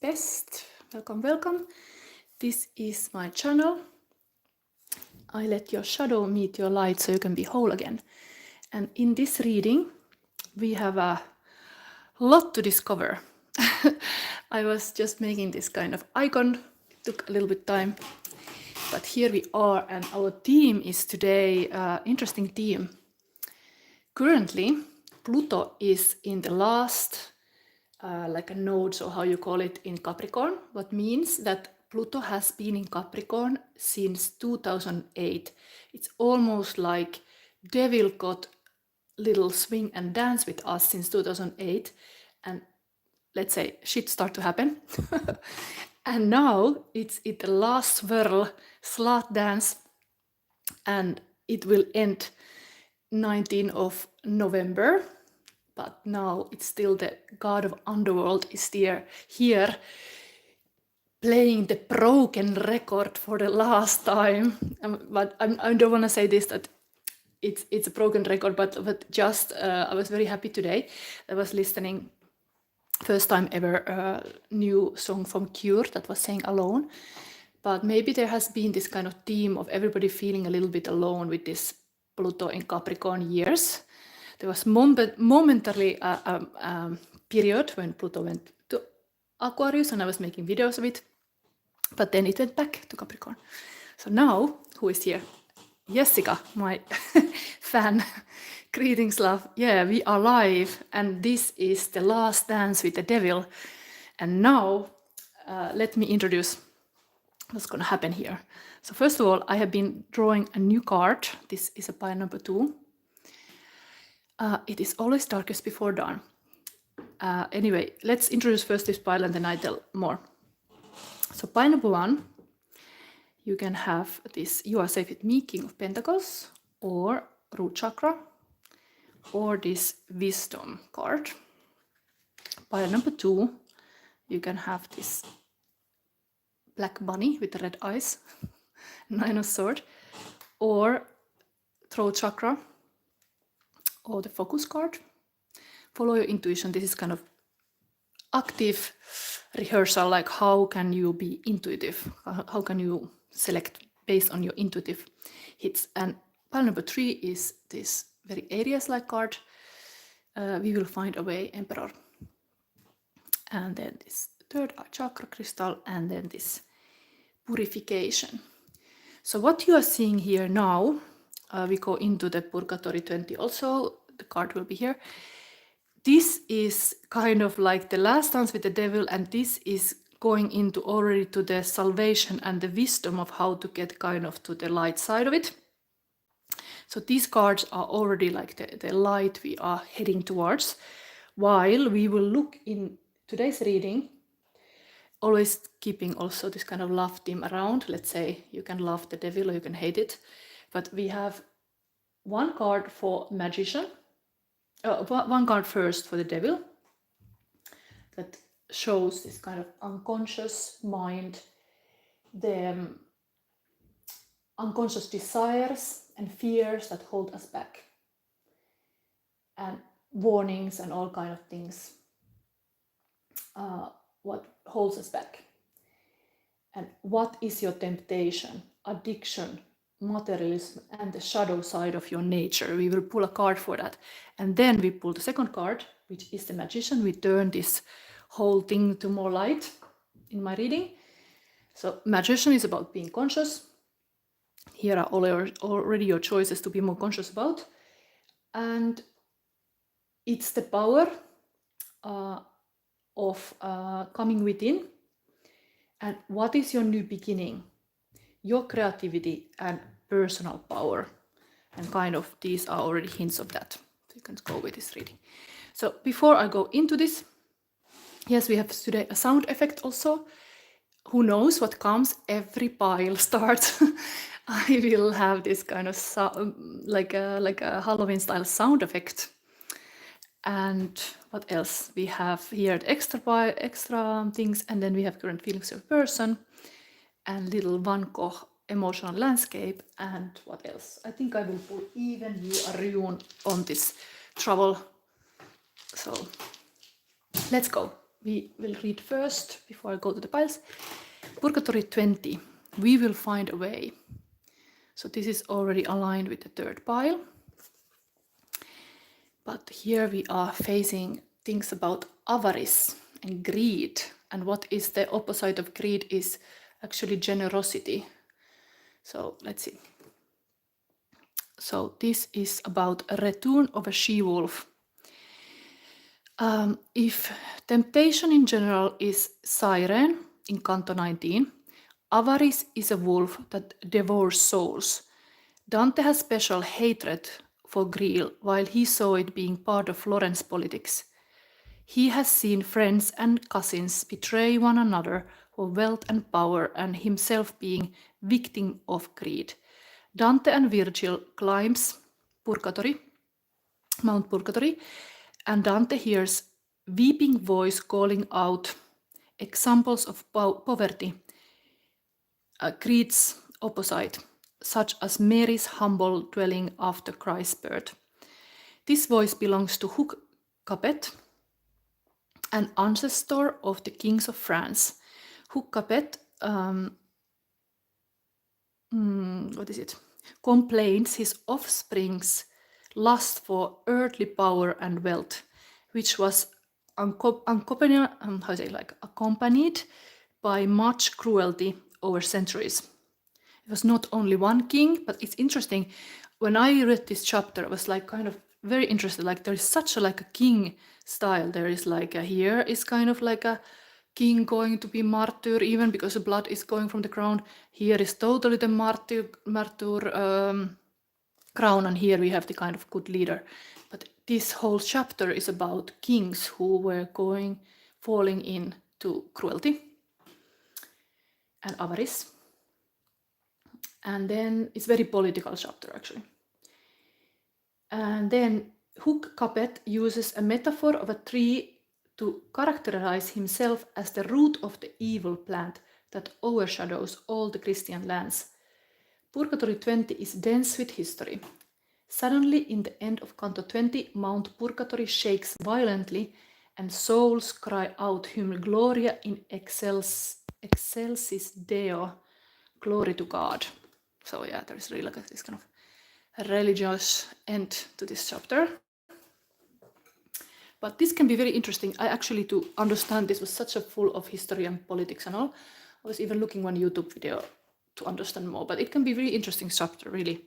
best. Welcome, welcome. This is my channel. I let your shadow meet your light so you can be whole again. And in this reading, we have a lot to discover. I was just making this kind of icon. It took a little bit time, but here we are, and our theme is today, interesting theme. Currently, Pluto is in the last like a node, so how you call it, in Capricorn, what means that Pluto has been in Capricorn since 2008. It's almost like Devil got little swing and dance with us since 2008, and let's say shit start to happen. And now it's the last swirl, slut dance, and it will end 19th of November. But now it's still the god of underworld is here playing the broken record for the last time. But I don't want to say this that it's a broken record, but just I was very happy today. I was listening first time ever new song from Cure that was sang Alone. But maybe there has been this kind of theme of everybody feeling a little bit alone with this Pluto in Capricorn years. There was momentarily a period when Pluto went to Aquarius and I was making videos of it, but then it went back to Capricorn. So now, who is here? Jessica, my fan. Greetings, love. Yeah, we are live, and this is the last dance with the devil. And now, let me introduce what's going to happen here. So first of all, I have been drawing a new card. This is a pile number 2. It is always darkest before dawn. Anyway, let's introduce first this pile and then I tell more. So pile number 1, you can have this You Are Safe With Me, King of Pentacles, or Root Chakra, or this Wisdom card. Pile number 2, you can have this Black Bunny with the red eyes, Nine of Swords, or Throat Chakra, or the Focus card. Follow your intuition. This is kind of active rehearsal, like how can you be intuitive? How can you select based on your intuitive hits? And pile number 3 is this very Aries-like card. We will find a way, Emperor. And then this third eye chakra crystal, and then this Purification. So what you are seeing here now, we go into the Purgatory 20 also, the card will be here. This is kind of like the last dance with the devil, and this is going into already to the salvation and the wisdom of how to get kind of to the light side of it. So these cards are already like the light we are heading towards, while we will look in today's reading, always keeping also this kind of love theme around. Let's say you can love the devil or you can hate it, but we have one card for magician, one card first for the devil that shows this kind of unconscious mind, the unconscious desires and fears that hold us back, and warnings and all kind of things, what holds us back. And what is your temptation, addiction, materialism, and the shadow side of your nature? We will pull a card for that. And then we pull the second card, which is the magician. We turn this whole thing to more light in my reading. So magician is about being conscious. Here are already your choices to be more conscious about. And it's the power of coming within. And what is your new beginning? Your creativity and personal power. And kind of these are already hints of that. So you can go with this reading. So before I go into this, yes, we have today a sound effect also. Who knows what comes? Every pile starts. I will have this kind of like a Halloween style sound effect. And what else? We have here the extra things, and then we have current feelings of a person, and little Van Gogh emotional landscape, and what else? I think I will pull even you a rune on this travel. So let's go. we will read first, before I go to the piles, Purgatory 20, we will find a way. So this is already aligned with the third pile. But here we are facing things about avarice and greed. And what is the opposite of greed is actually generosity. So let's see. So this is about a return of a she-wolf. If temptation in general is siren in Canto 19, avarice is a wolf that devours souls. Dante has special hatred for greed, while he saw it being part of Florence politics. He has seen friends and cousins betray one another for wealth and power, and himself being victim of greed. Dante and Virgil climbs Purgatory, Mount Purgatory, and Dante hears weeping voice calling out examples of poverty, greed's opposite, such as Mary's humble dwelling after Christ's birth. This voice belongs to Hugh Capet, an ancestor of the kings of France. Hugh Capet, complains his offspring's lust for earthly power and wealth, which was accompanied by much cruelty over centuries. It was not only one king, but it's interesting. When I read this chapter, I was like kind of very interested. Like there is such a like a king style. There is like here is kind of like a king going to be martyr, even because the blood is going from the crown. Here is totally the martyr crown, and here we have the kind of good leader. But this whole chapter is about kings who were falling into cruelty and avarice. And then it's very political chapter actually. And then Hugh Capet uses a metaphor of a tree to characterize himself as the root of the evil plant that overshadows all the Christian lands. Purgatory 20 is dense with history. Suddenly, in the end of Canto 20, Mount Purgatory shakes violently, and souls cry out, Hum gloria in excelsis Deo, glory to God. So yeah, there's really like this kind of religious end to this chapter. But this can be very interesting. I actually, to understand this, was such a full of history and politics and all. I was even looking one YouTube video to understand more. But it can be very interesting chapter, really,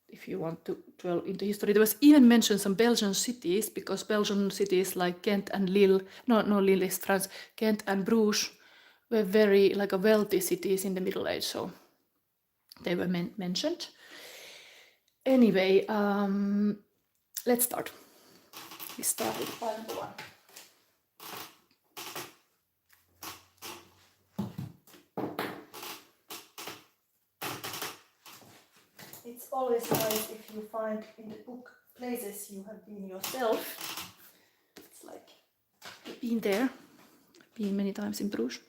if you want to dwell into history. There was even mentioned some Belgian cities, because Belgian cities like Ghent and Lille, no Lille is France, Ghent and Bruges were very like a wealthy cities in the Middle Age, so they were mentioned. Anyway, let's start. We start with pile number 1. It's always nice if you find in the book places you have been yourself. It's like you've been there. I've been many times in Bruges.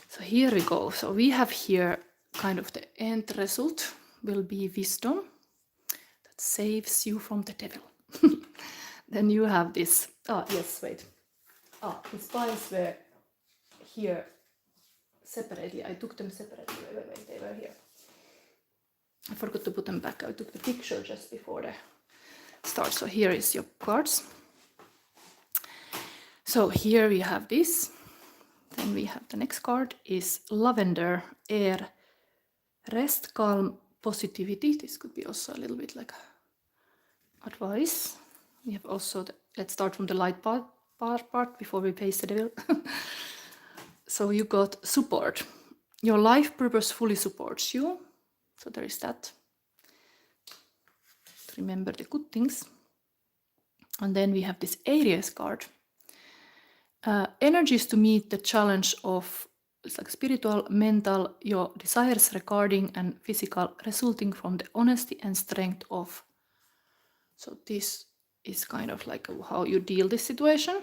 So here we go. So we have here kind of the end result will be wisdom that saves you from the devil. Then you have this. These piles were here separately. I took them separately. Wait, they were here. I forgot to put them back. I took the picture just before the start. So here is your cards. So here we have this. Then we have the next card is lavender, air, rest, calm, positivity. This could be also a little bit like advice. We have also, let's start from the light part before we face the devil. So you got support. Your life purpose fully supports you. So there is that. Remember the good things. And then we have this Aries card. Energies to meet the challenge of it's like spiritual, mental, your desires regarding and physical, resulting from the honesty and strength of. So this is kind of like how you deal this situation.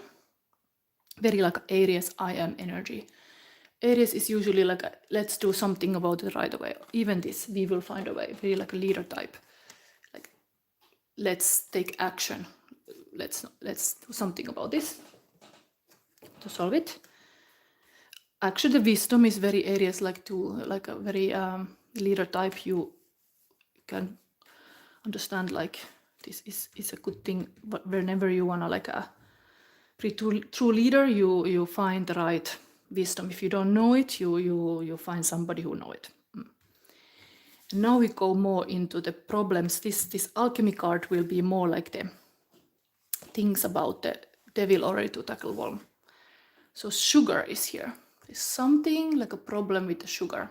Very like Aries, I am energy. Aries is usually like let's do something about it right away. Even this, we will find a way. Very like a leader type. Like let's take action. Let's do something about this. to solve it. Actually, the wisdom is very Aries, like a very leader type. You can understand like this is a good thing, but whenever you wanna like a true leader, you find the right wisdom. If you don't know it, you find somebody who know it. And now we go more into the problems. This alchemy card will be more like the things about the devil already to tackle one. So sugar is here. There's something like a problem with the sugar.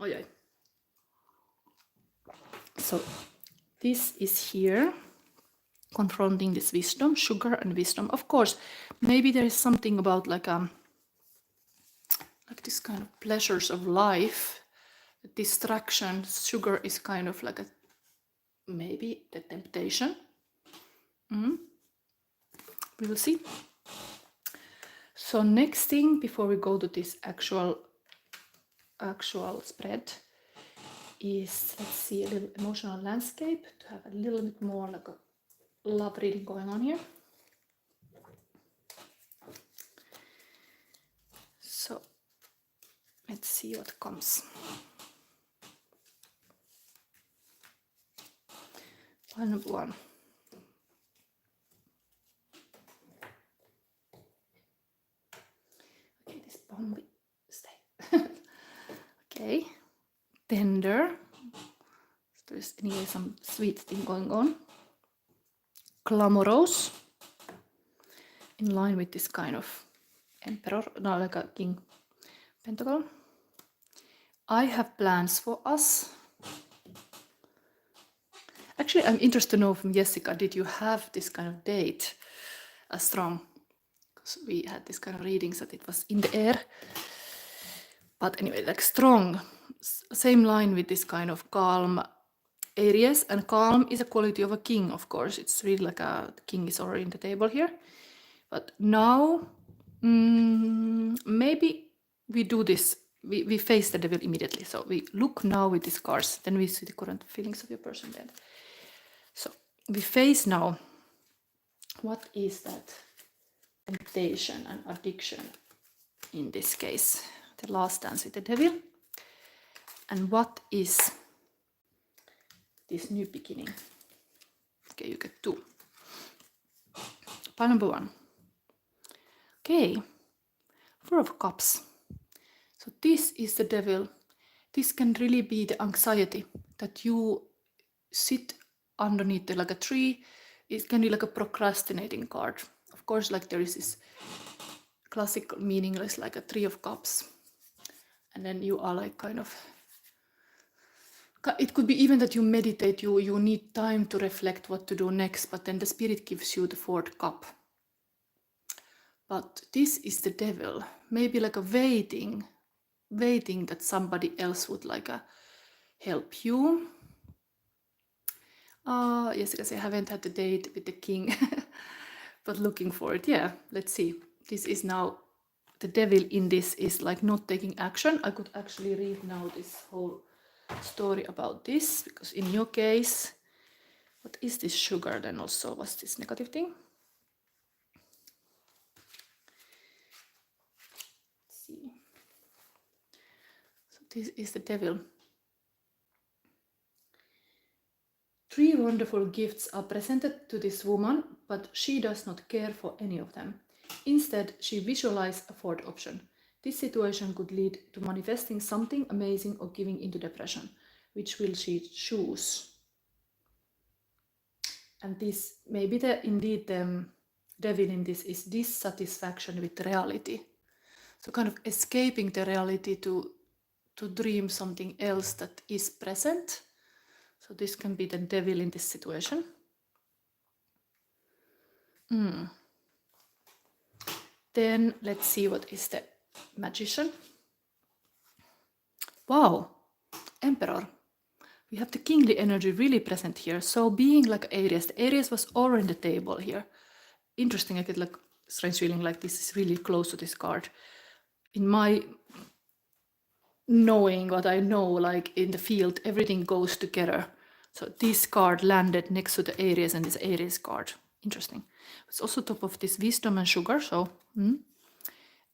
Oh yeah. So this is here, confronting this wisdom, sugar and wisdom. Of course, maybe there is something about like this kind of pleasures of life, distraction. Sugar is kind of like a maybe the temptation. We will see. So next thing before we go to this actual spread is, let's see, a little emotional landscape to have a little bit more like a love reading going on here. So let's see what comes. Pile number 1. Okay, this bomb will stay. Okay, tender. So there's anyway some sweet thing going on. Glamorous, in line with this kind of emperor, no, like a king pentacle. I have plans for us. Actually, I'm interested to know from Jessica, did you have this kind of date as strong? Because we had this kind of readings that it was in the air. But anyway, like strong, same line with this kind of calm Aries, and calm is a quality of a king, of course. It's really like the king is already in the table here. But now, maybe we do this. We face the devil immediately. So we look now with these cards, then we see the current feelings of your person then. So we face now, what is that temptation and addiction in this case? The last dance with the devil. And what is this new beginning? Okay, you get 2. Pile number 1. Okay, 4 of Cups. So this is the devil. This can really be the anxiety that you sit underneath like a tree. It can be like a procrastinating card. Of course, like there is this classic meaningless like a 3 of Cups. And then you are like kind of, it could be even that you meditate, you need time to reflect what to do next, but then the spirit gives you the 4th cup. But this is the devil, maybe like a waiting that somebody else would like help you. Yes, because I haven't had the date with the king, but looking for it. Yeah, let's see. This is now, the devil in this is like not taking action. I could actually read now this whole story about this, because in your case, what is this sugar then also? Was this negative thing? Let's see. So this is the devil. 3 wonderful gifts are presented to this woman, but she does not care for any of them. Instead, she visualizes a 4th option. This situation could lead to manifesting something amazing or giving into depression. Which will she choose? And this, maybe indeed the devil in this is dissatisfaction with reality. So kind of escaping the reality to dream something else that is present. So this can be the devil in this situation. Then let's see what is the magician. Wow, emperor. We have the kingly energy really present here. So being like Aries, the Aries was already on the table here. Interesting, I get like strange feeling like this is really close to this card. In my knowing what I know, like in the field, everything goes together. So this card landed next to the Aries and this Aries card. Interesting. It's also top of this wisdom and sugar. So,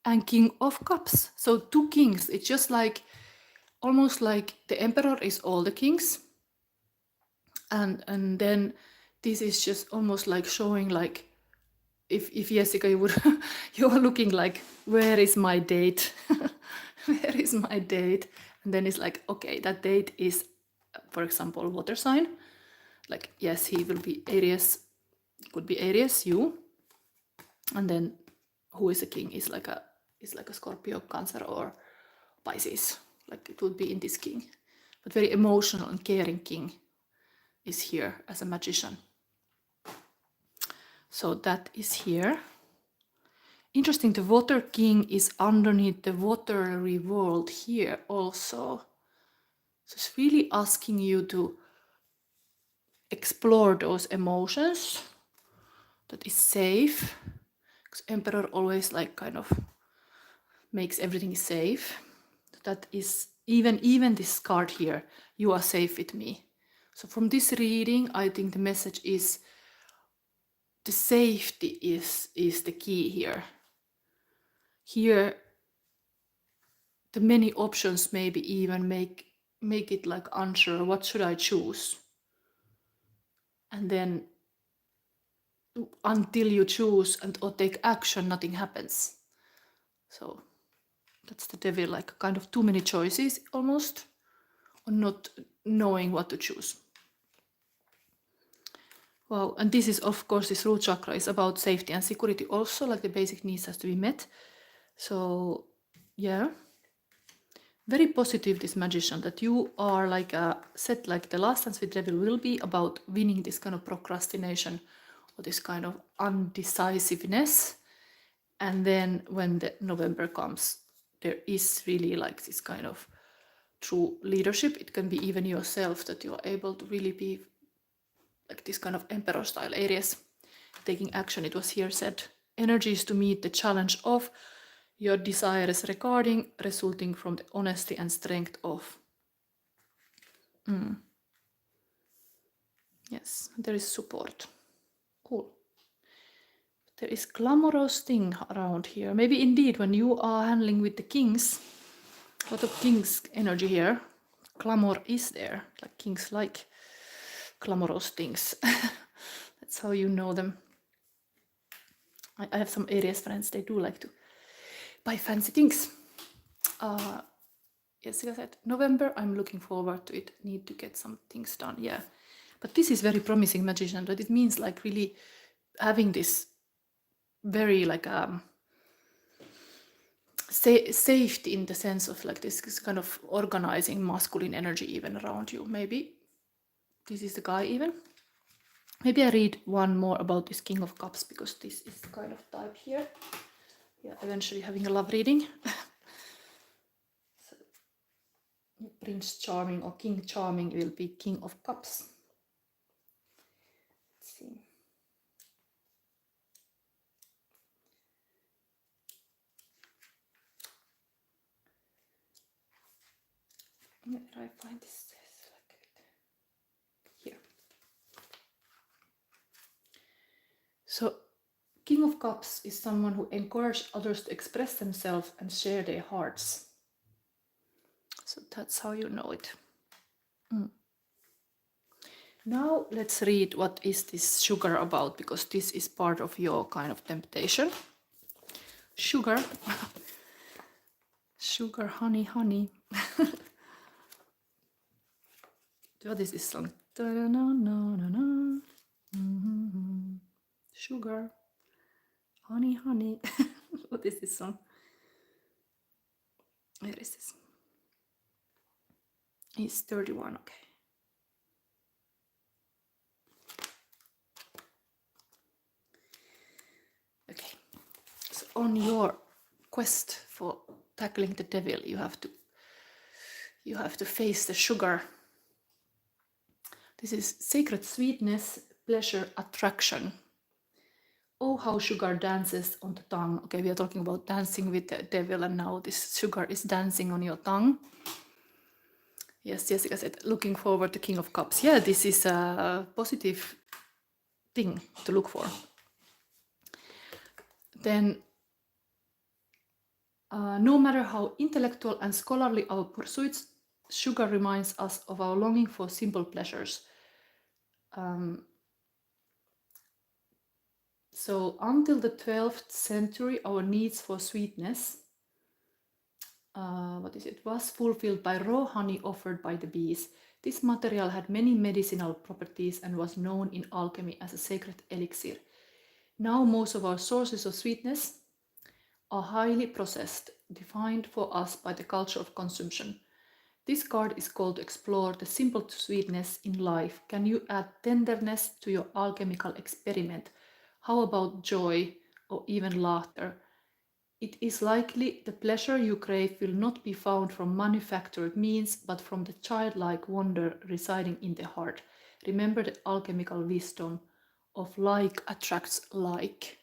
and King of Cups. So 2 kings. It's just like almost like the emperor is all the kings, and then this is just almost like showing like if Jessica you would you are looking like, where is my date? Where is my date? And then it's like, okay, that date is, for example, water sign. Like, yes, he will be Aries, could be Aries, you. And then who is a king is like a Scorpio, Cancer, or Pisces. Like it would be in this king. But very emotional and caring king is here as a magician. So that is here. Interesting, the water king is underneath the watery world here also. So it's really asking you to explore those emotions that is safe. Because Emperor always like kind of makes everything safe. That is even this card here, you are safe with me. So from this reading, I think the message is the safety is the key here. Here, the many options maybe even make it like unsure, what should I choose? And then until you choose or take action, nothing happens. So that's the devil, like kind of too many choices almost, or not knowing what to choose. Wow, and this is of course, this root chakra is about safety and security also, like the basic needs has to be met. So yeah, very positive, this magician, that you are like set, like the last dance with devil will be about winning this kind of procrastination or this kind of undecisiveness. And then when the November comes, there is really like this kind of true leadership. It can be even yourself, that you are able to really be like this kind of emperor style Aries, taking action. It was here said, energies to meet the challenge of your desires regarding, resulting from the honesty and strength of. Yes, there is support. Cool. There is glamorous thing around here. Maybe indeed when you are handling with the kings, a lot of kings energy here, glamour is there. Like kings like glamorous things. That's how you know them. I have some Aries friends, they do like to buy fancy things. Yes, like I said, November, I'm looking forward to it. Need to get some things done, yeah. But this is very promising magician, but it means like really having this very like safety in the sense of like this kind of organizing masculine energy even around you. Maybe this is the guy even. Maybe I read one more about this King of Cups, because this is the kind of type here. Yeah, eventually having a love reading. So, Prince Charming or King Charming will be King of Cups. Let's see. Where did I find this? Here. So, King of Cups is someone who encourages others to express themselves and share their hearts. So that's how you know it. Now let's read what is this sugar about, because this is part of your kind of temptation. Sugar. Sugar, honey, honey. What is this song? Sugar, honey, honey. What is this song? Where is this? It's 31, okay. Okay, so on your quest for tackling the devil, you have to face the sugar. This is sacred sweetness, pleasure, attraction. Oh, how sugar dances on the tongue. Okay, we are talking about dancing with the devil, and now this sugar is dancing on your tongue. Yes, Jessica said, looking forward to King of Cups. Yeah, this is a positive thing to look for. Then, no matter how intellectual and scholarly our pursuits, sugar reminds us of our longing for simple pleasures. So until the 12th century, our needs for sweetness was fulfilled by raw honey offered by the bees. This material had many medicinal properties and was known in alchemy as a sacred elixir. Now most of our sources of sweetness are highly processed, defined for us by the culture of consumption. This card is called to explore the simple sweetness in life. Can you add tenderness to your alchemical experiment? How about joy or even laughter? It is likely the pleasure you crave will not be found from manufactured means, but from the childlike wonder residing in the heart. Remember the alchemical wisdom of like attracts like.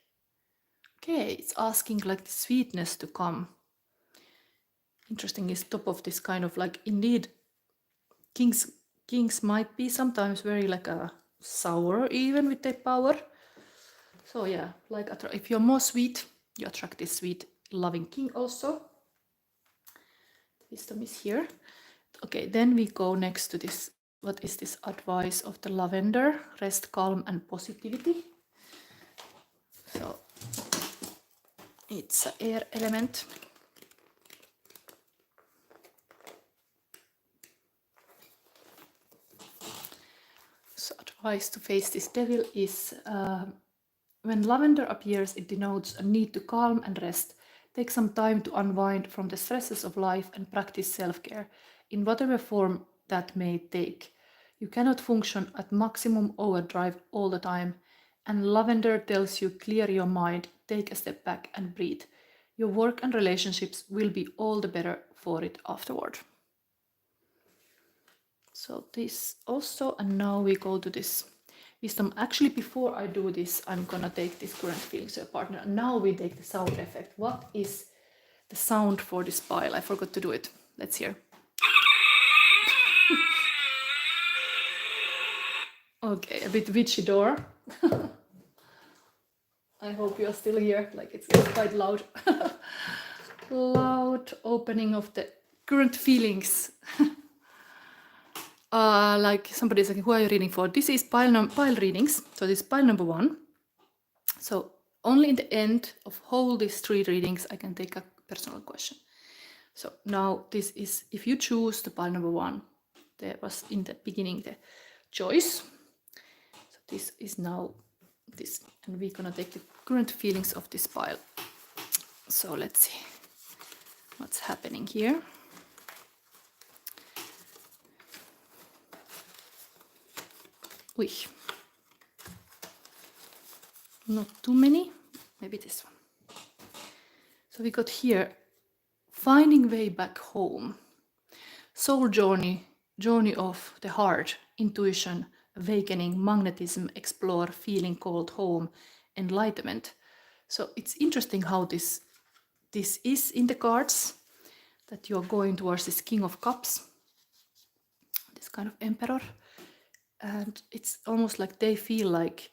Okay, it's asking like the sweetness to come. Interesting is top of this kind of like, indeed, kings might be sometimes very like a sour even with their power. So yeah, like if you're more sweet, you attract this sweet loving king also. Wisdom is here. Okay, then we go next to this. What is this advice of the lavender? Rest, calm, and positivity. So it's an air element. So advice to face this devil is when lavender appears, it denotes a need to calm and rest. Take some time to unwind from the stresses of life and practice self-care, in whatever form that may take. You cannot function at maximum overdrive all the time, and lavender tells you clear your mind, take a step back and breathe. Your work and relationships will be all the better for it afterward. So this also, and now we go to this wisdom. Actually, before I do this, I'm gonna take this current feelings to a partner. Now we take the sound effect. What is the sound for this pile? I forgot to do it. Let's hear. Okay, a bit witchy door. I hope you're still here. Like it's quite loud. Loud opening of the current feelings. Like somebody's like, who are you reading for? This is pile readings. So this is pile number 1. So only in the end of whole these 3 readings, I can take a personal question. So now this is, if you choose the pile number 1, there was in the beginning the choice. So this is now this, and we're gonna take the current feelings of this pile. So let's see what's happening here. Ui. Not too many, maybe this one. So we got here, finding way back home, soul journey of the heart, intuition, awakening, magnetism, explore, feeling called home, enlightenment. So it's interesting how this is in the cards, that you're going towards this King of Cups, this kind of emperor, and it's almost like they feel like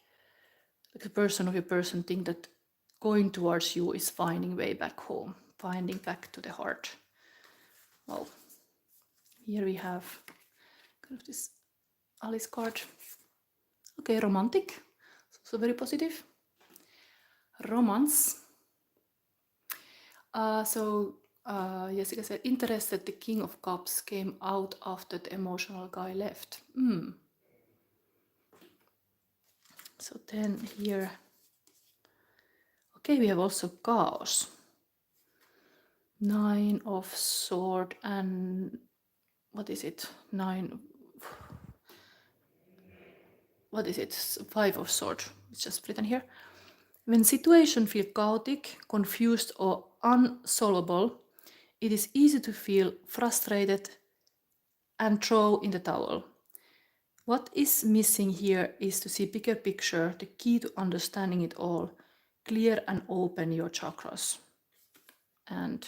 a person of your person think that going towards you is finding way back home, finding back to the heart. Well, here we have kind of this Alice card. Okay, romantic, so very positive. Romance. Jessica said, interested, the King of Cups came out after the emotional guy left. So then here, okay, we have also chaos. 9 of Swords and what is it? 5 of Swords. It's just written here. When situations feel chaotic, confused, or unsolvable, it is easy to feel frustrated and throw in the towel. What is missing here is to see bigger picture, the key to understanding it all. Clear and open your chakras. And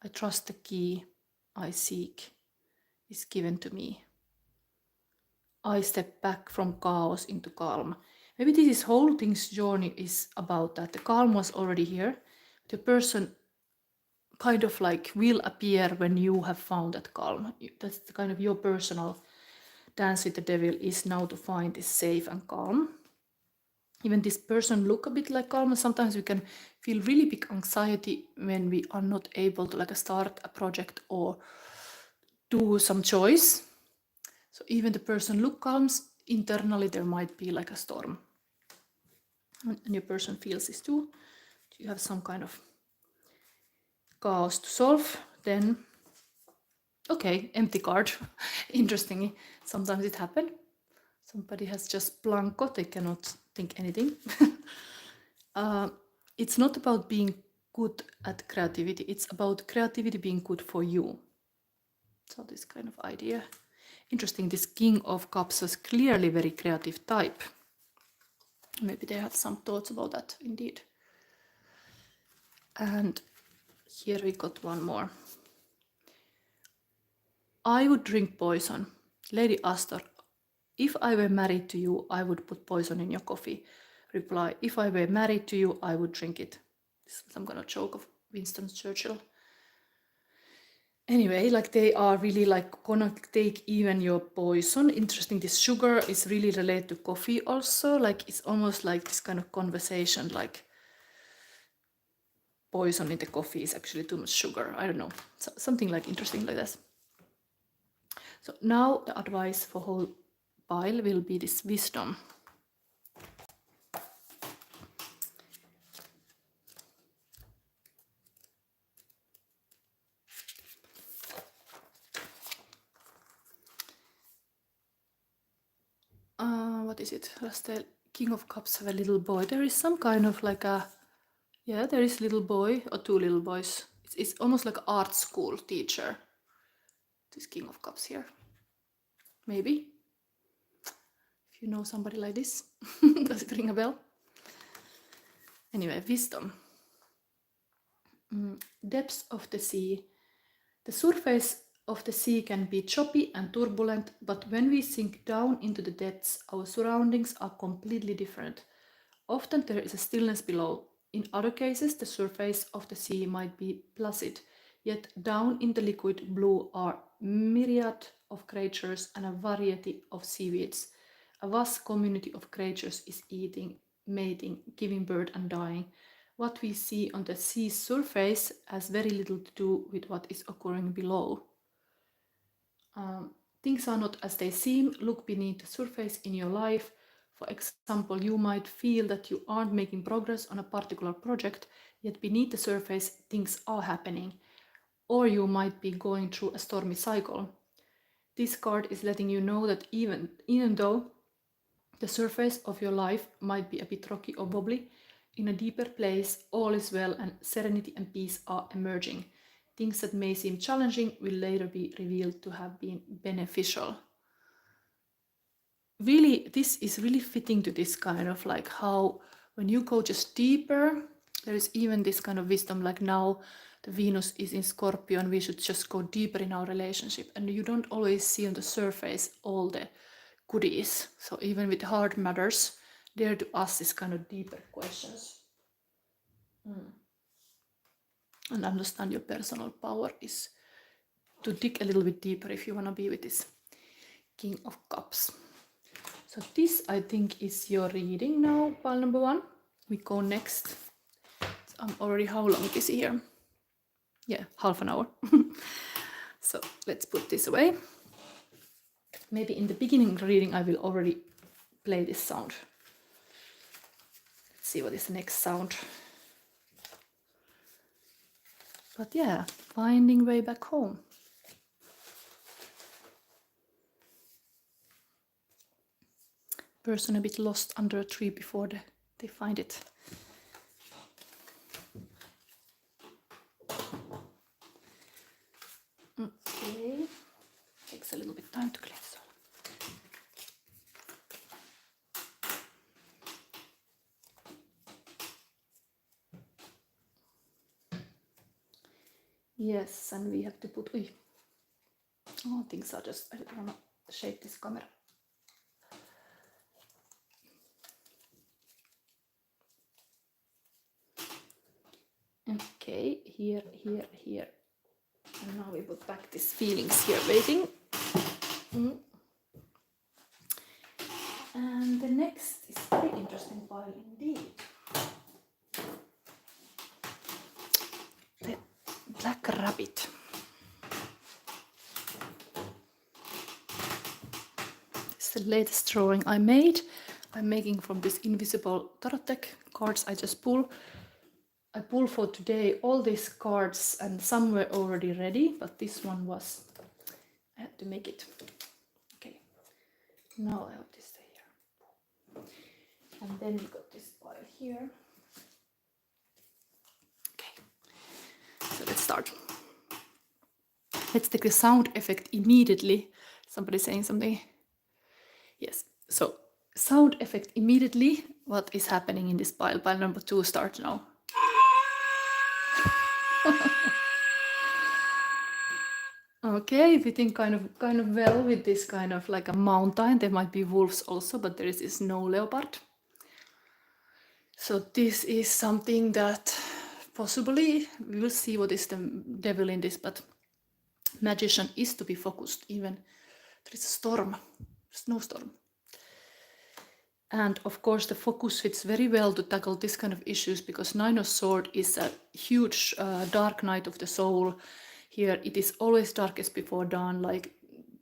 I trust the key I seek is given to me. I step back from chaos into calm. maybe this whole thing's journey is about that. The calm was already here. The person kind of like will appear when you have found that calm. That's the kind of your personal dance with the devil is now to find this safe and calm. Even this person look a bit like calm, and sometimes we can feel really big anxiety when we are not able to like start a project or do some choice. So even the person look calm, internally there might be like a storm. And your person feels this too. You have some kind of chaos to solve, then okay, empty card. Interestingly, sometimes it happens. Somebody has just blanco, they cannot think anything. It's not about being good at creativity, it's about creativity being good for you. So this kind of idea. Interesting, this King of Cups was clearly very creative type. Maybe they have some thoughts about that indeed. And here we got one more. I would drink poison. Lady Astor, if I were married to you, I would put poison in your coffee. Reply, if I were married to you, I would drink it. This is some kind of joke of Winston Churchill. Anyway, like they are really like gonna take even your poison. Interesting, this sugar is really related to coffee also. Like it's almost like this kind of conversation, like poison in the coffee is actually too much sugar. I don't know, so, something like interesting like this. So now the advice for whole pile will be this wisdom. What is it? Does the King of Cups have a little boy? There is some kind of like a, yeah, there is little boy or two little boys. It's almost like an art school teacher. This King of Cups here. Maybe. If you know somebody like this, does it ring a bell? Anyway, wisdom. Depths of the sea. The surface of the sea can be choppy and turbulent, but when we sink down into the depths, our surroundings are completely different. Often there is a stillness below. In other cases, the surface of the sea might be placid, yet down in the liquid blue are myriad of creatures and a variety of seaweeds. A vast community of creatures is eating, mating, giving birth and dying. What we see on the sea's surface has very little to do with what is occurring below. Things are not as they seem. Look beneath the surface in your life. For example, you might feel that you aren't making progress on a particular project, yet beneath the surface things are happening. Or you might be going through a stormy cycle. This card is letting you know that even though the surface of your life might be a bit rocky or wobbly, in a deeper place all is well and serenity and peace are emerging. Things that may seem challenging will later be revealed to have been beneficial. Really, this is really fitting to this kind of like how when you go just deeper, there is even this kind of wisdom like now the Venus is in Scorpio and we should just go deeper in our relationship, and you don't always see on the surface all the goodies. So even with hard matters, dare to ask this kind of deeper questions. And understand your personal power is to dig a little bit deeper if you want to be with this King of Cups. So this, I think, is your reading now, pile number 1. We go next. So I'm already how long busy here? Yeah, half an hour. So let's put this away. Maybe in the beginning reading I will already play this sound. Let's see what is the next sound. But yeah, finding way back home. Person a bit lost under a tree before they find it. Okay, takes a little bit time to clean this all. Yes, and we have to put, oh, things are just, I don't want to shake this camera. Okay, here. And now we put back these feelings here waiting. And the next is very interesting pile indeed. The black rabbit. It's the latest drawing I made. I'm making from this invisible tarot deck cards I just pull. I pull for today all these cards and some were already ready, but this one was, I had to make it. Okay, now I have this here. And then we got this pile here. Okay, so let's start. Let's take the sound effect immediately. Somebody saying something? Yes, so sound effect immediately. What is happening in this pile? Pile number 2 starts now. Okay, fitting kind of well with this kind of like a mountain. There might be wolves also, but there is this snow leopard. So this is something that possibly we will see what is the devil in this, but magician is to be focused even there is a storm, snowstorm. And of course the focus fits very well to tackle this kind of issues because Nine of Swords is a huge dark night of the soul. Here it is always darkest before dawn, like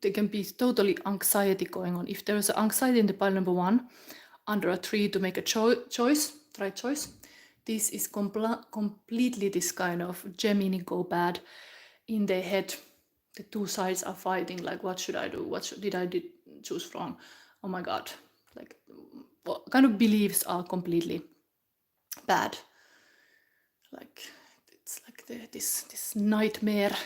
there can be totally anxiety going on. If there is anxiety in the pile number 1, under a tree to make a choice, right choice, this is completely this kind of Gemini go bad in their head. The two sides are fighting, like what should I do? Did I choose wrong? Oh my God, like what kind of beliefs are completely bad? Like it's like this nightmare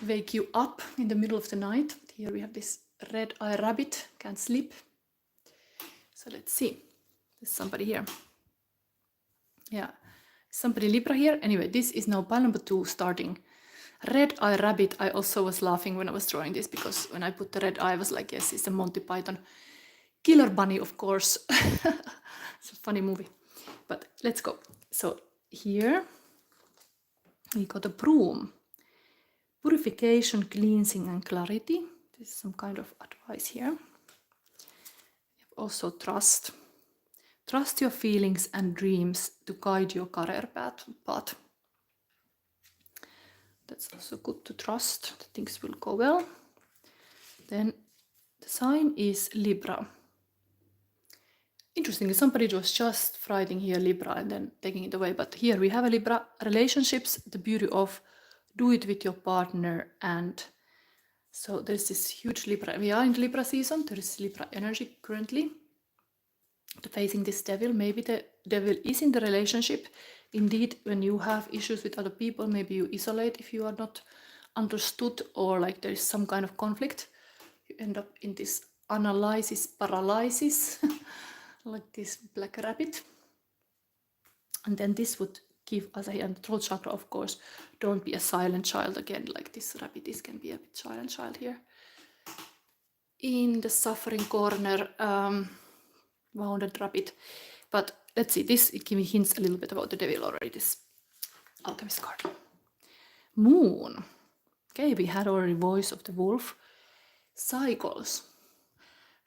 wake you up in the middle of the night. Here we have this red eye rabbit, can't sleep. So let's see. There's somebody here. Yeah, somebody Libra here. Anyway, this is now pile number 2 starting. Red eye rabbit. I also was laughing when I was drawing this because when I put the red eye, I was like, yes, it's a Monty Python killer bunny, of course. It's a funny movie. But let's go. So here we got a broom. Purification, cleansing, and clarity. This is some kind of advice here. Also trust. Trust your feelings and dreams to guide your career path. That's also good to trust that things will go well. Then the sign is Libra. Interestingly, somebody was just writing here Libra and then taking it away. But here we have a Libra. Relationships, the beauty of do it with your partner. And so there's this huge Libra. We are in Libra season. There is Libra energy currently. Facing this devil, maybe the devil is in the relationship. Indeed, when you have issues with other people, maybe you isolate if you are not understood or like there is some kind of conflict. You end up in this analysis paralysis, like this black rabbit. And then this would give us a throat chakra, of course. Don't be a silent child again, like this rabbit. This can be a bit silent child here. In the suffering corner, wounded rabbit. But let's see, this it gives me hints a little bit about the devil already, this alchemist card. Moon. Okay, we had already voice of the wolf. Cycles.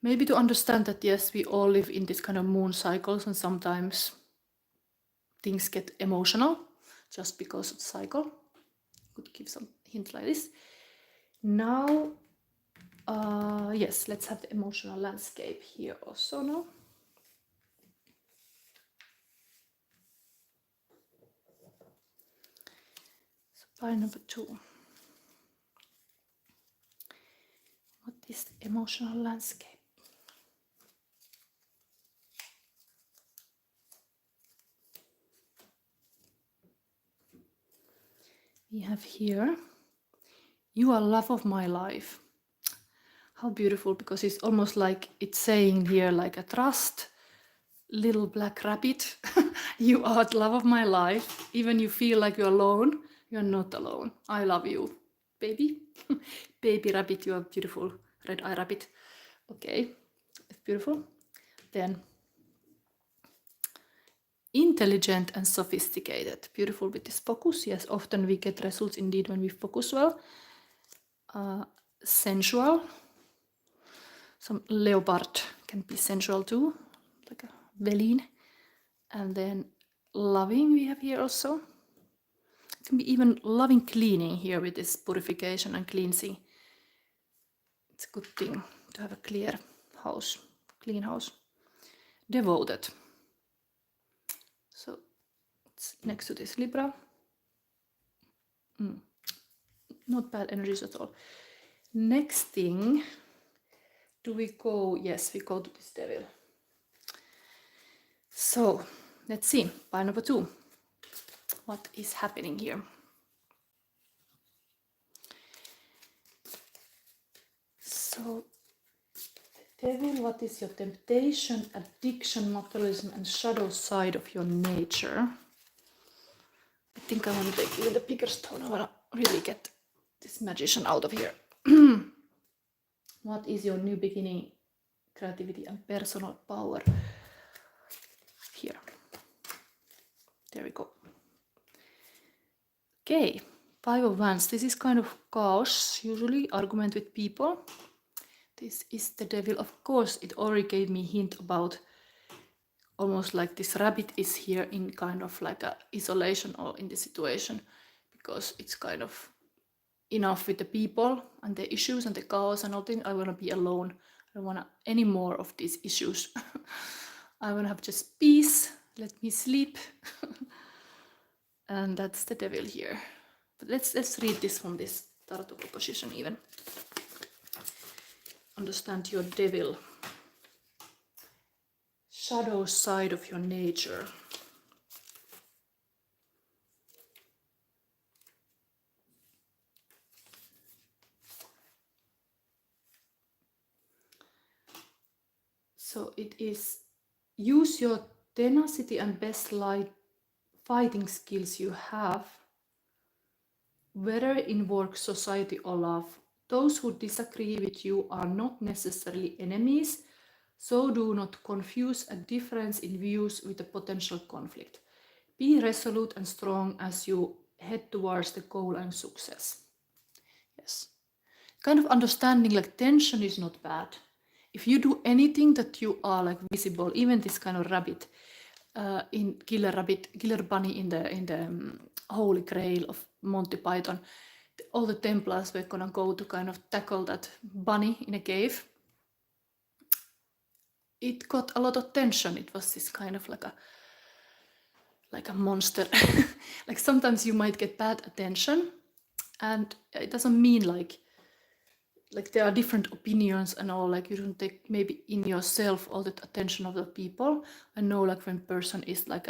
Maybe to understand that yes, we all live in this kind of moon cycles and sometimes things get emotional just because of the cycle. Could give some hint like this. Now, yes, let's have the emotional landscape here also now. Pile number 2. What is the emotional landscape? We have here, you are love of my life. How beautiful, because it's almost like it's saying here like a trust, little black rabbit. You are the love of my life. Even you feel like you're alone, you're not alone. I love you, baby. Baby rabbit, you are beautiful. Red eye rabbit. Okay, it's beautiful. Then intelligent and sophisticated. Beautiful with this focus. Yes, often we get results indeed when we focus well. Sensual. Some leopard can be sensual too, like a veline. And then loving we have here also. It can be even loving cleaning here with this purification and cleansing. It's a good thing to have a clear house, clean house. Devoted. So it's next to this Libra. Not bad energies at all. Next thing, do we go? Yes, we go to this devil. So let's see, pile number 2. What is happening here? So, devil, what is your temptation, addiction, materialism, and shadow side of your nature? I think I want to take even the bigger stone. I want to really get this magician out of here. What is your new beginning, creativity, and personal power? Here. There we go. Okay, 5 of Wands. This is kind of chaos, usually argument with people. This is the devil. Of course, it already gave me a hint about almost like this rabbit is here in kind of like a isolation or in the situation, because it's kind of enough with the people and the issues and the chaos and all things. I want to be alone. I don't want any more of these issues. I want to have just peace. Let me sleep. And that's the devil here. But let's read this from this tarot position even. Understand your devil. Shadow side of your nature. So it is use your tenacity and best light fighting skills you have, whether in work, society, or love. Those who disagree with you are not necessarily enemies, so do not confuse a difference in views with a potential conflict. Be resolute and strong as you head towards the goal and success. Yes. Kind of understanding like tension is not bad. If you do anything that you are like visible, even this kind of rabbit, in Killer Bunny in the Holy Grail of Monty Python, all the Templars were gonna go to kind of tackle that bunny in a cave. It got a lot of tension. It was this kind of like a monster. Like sometimes you might get bad attention, and it doesn't mean like there are different opinions and all, like you don't take maybe in yourself all the attention of the people. I know like when person is like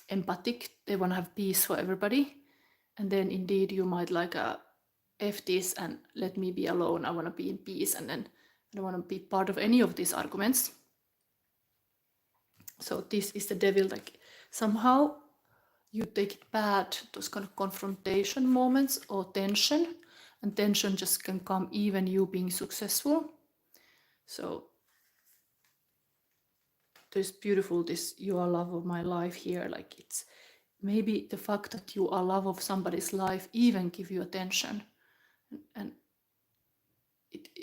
empathic, they want to have peace for everybody, and then indeed you might like F this and let me be alone, I want to be in peace, and then I don't want to be part of any of these arguments. So this is the devil, like somehow you take it bad, those kind of confrontation moments or tension, and tension just can come even you being successful. So there's beautiful, this you are love of my life here, like it's maybe the fact that you are love of somebody's life even give you attention, and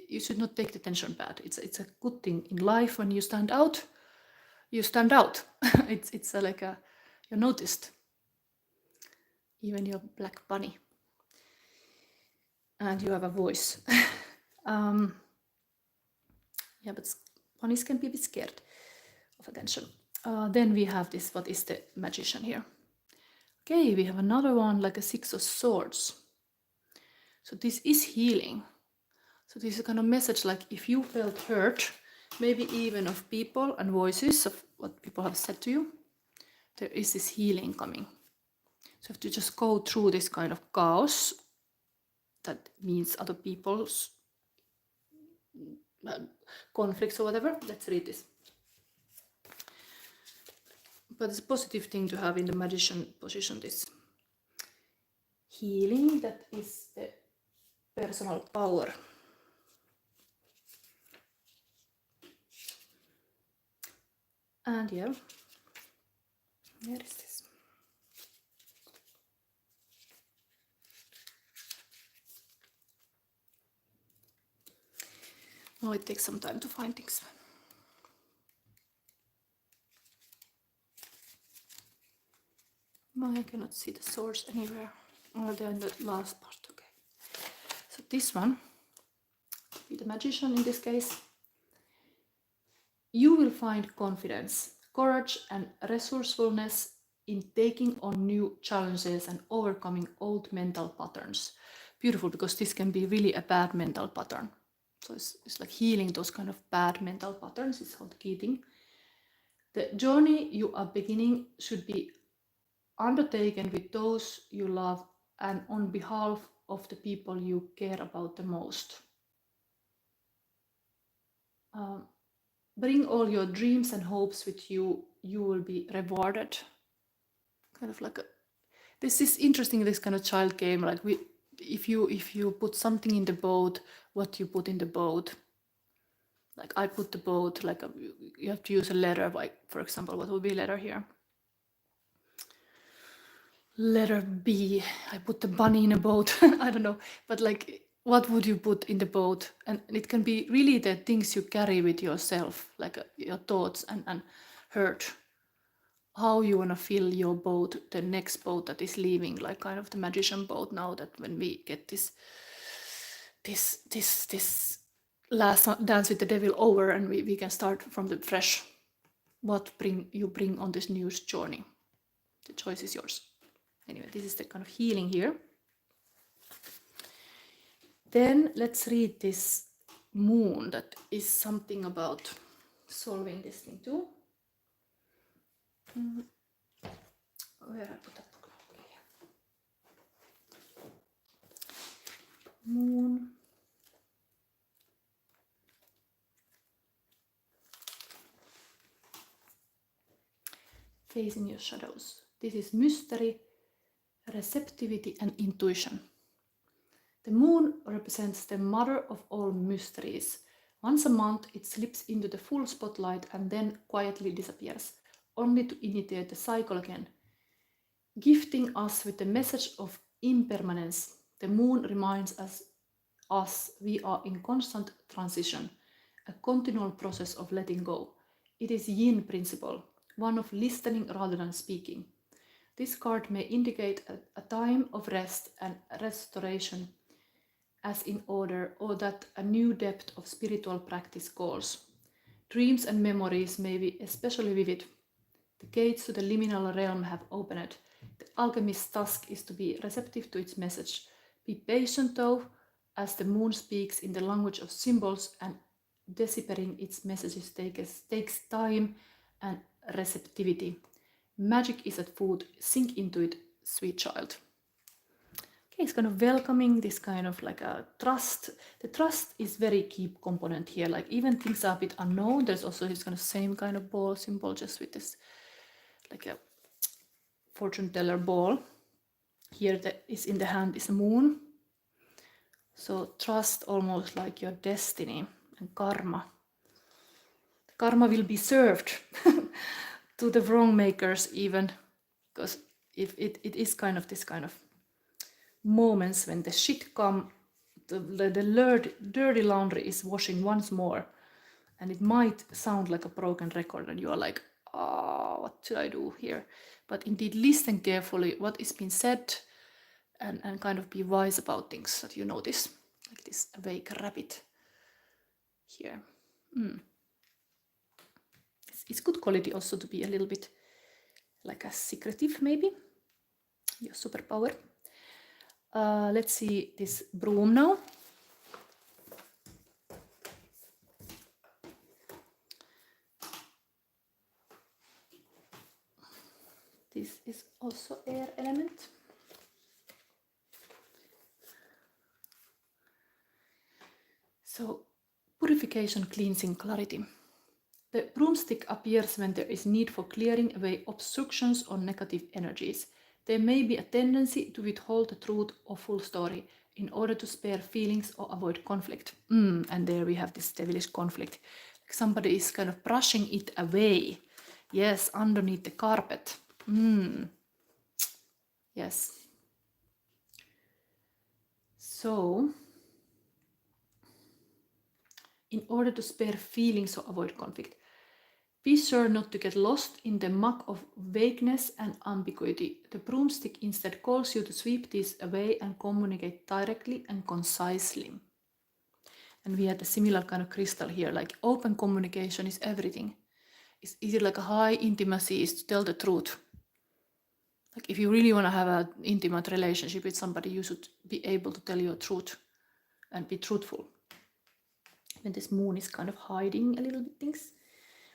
you should not take the tension bad. It's a good thing in life. When you stand out, you stand out. it's like you're noticed, even your black bunny, and you have a voice. Yeah, but bunnies can be a bit scared of attention. Then we have this, what is the magician here? Okay, we have another one, like a 6 of swords. So this is healing. So this is a kind of message, like if you felt hurt, maybe even of people and voices of what people have said to you, there is this healing coming. So you have to just go through this kind of chaos that means other people's conflicts or whatever. Let's read this. But it's a positive thing to have in the magician position, this healing, that is the personal power. And yeah, Where is this? Oh, it takes some time to find things. No, I cannot see the source anywhere. Oh, they're in the last part. Okay. So this one, be the magician in this case. You will find confidence, courage, and resourcefulness in taking on new challenges and overcoming old mental patterns. Beautiful, because this can be really a bad mental pattern. So it's like healing those kind of bad mental patterns. It's called key thing. The journey you are beginning should be undertaken with those you love and on behalf of the people you care about the most. Bring all your dreams and hopes with you. You will be rewarded. Kind of like this is interesting. This kind of child game, like if you put something in the boat, what you put in the boat. Like I put the boat, like you have to use a letter. Like for example, what would be letter here? Letter B. I put the bunny in a boat. I don't know, but like, what would you put in the boat? And it can be really the things you carry with yourself, like your thoughts and hurt. How you want to fill your boat, the next boat that is leaving, like kind of the magician boat now, that when we get this last dance with the devil over, and we can start from the fresh. What you bring on this new journey? The choice is yours. Anyway, this is the kind of healing here. Then let's read this moon, that is something about solving this thing too. Where I put that book? Okay. Moon. Facing your shadows. This is mystery, receptivity, and intuition. The moon represents the mother of all mysteries. Once a month, it slips into the full spotlight and then quietly disappears, only to initiate the cycle again. Gifting us with the message of impermanence, the moon reminds us we are in constant transition, a continual process of letting go. It is yin principle, one of listening rather than speaking. This card may indicate a time of rest and restoration as in order, or that a new depth of spiritual practice calls. Dreams and memories may be especially vivid. The gates to the liminal realm have opened. The alchemist's task is to be receptive to its message. Be patient though, as the moon speaks in the language of symbols, and deciphering its messages takes time and receptivity. Magic is at foot. Sink into it, sweet child. Okay, it's kind of welcoming, this kind of like a trust. The trust is very key component here. Like even things are a bit unknown. There's also this kind of same kind of ball symbol, just with this like a fortune teller ball. Here that is in the hand is a moon. So trust almost like your destiny and karma. The karma will be served to the wrong makers even, because if it is kind of this kind of moments when the shit come, the dirty laundry is washing once more, and it might sound like a broken record and you are like, what should I do here? But indeed listen carefully what is being said, and kind of be wise about things that you notice, like this awake rabbit here. It's good quality also to be a little bit like a secretive, maybe your superpower. Let's see this broom now. This is also air element. So, purification, cleansing, clarity. The broomstick appears when there is need for clearing away obstructions or negative energies. There may be a tendency to withhold the truth or full story in order to spare feelings or avoid conflict. And there we have this devilish conflict. Like somebody is kind of brushing it away. Yes, underneath the carpet. Yes. So, in order to spare feelings or avoid conflict, be sure not to get lost in the muck of vagueness and ambiguity. The broomstick instead calls you to sweep these away and communicate directly and concisely. And we had a similar kind of crystal here, like open communication is everything. Is it like a high intimacy is to tell the truth? Like if you really want to have an intimate relationship with somebody, you should be able to tell your truth and be truthful. When this moon is kind of hiding a little bit things,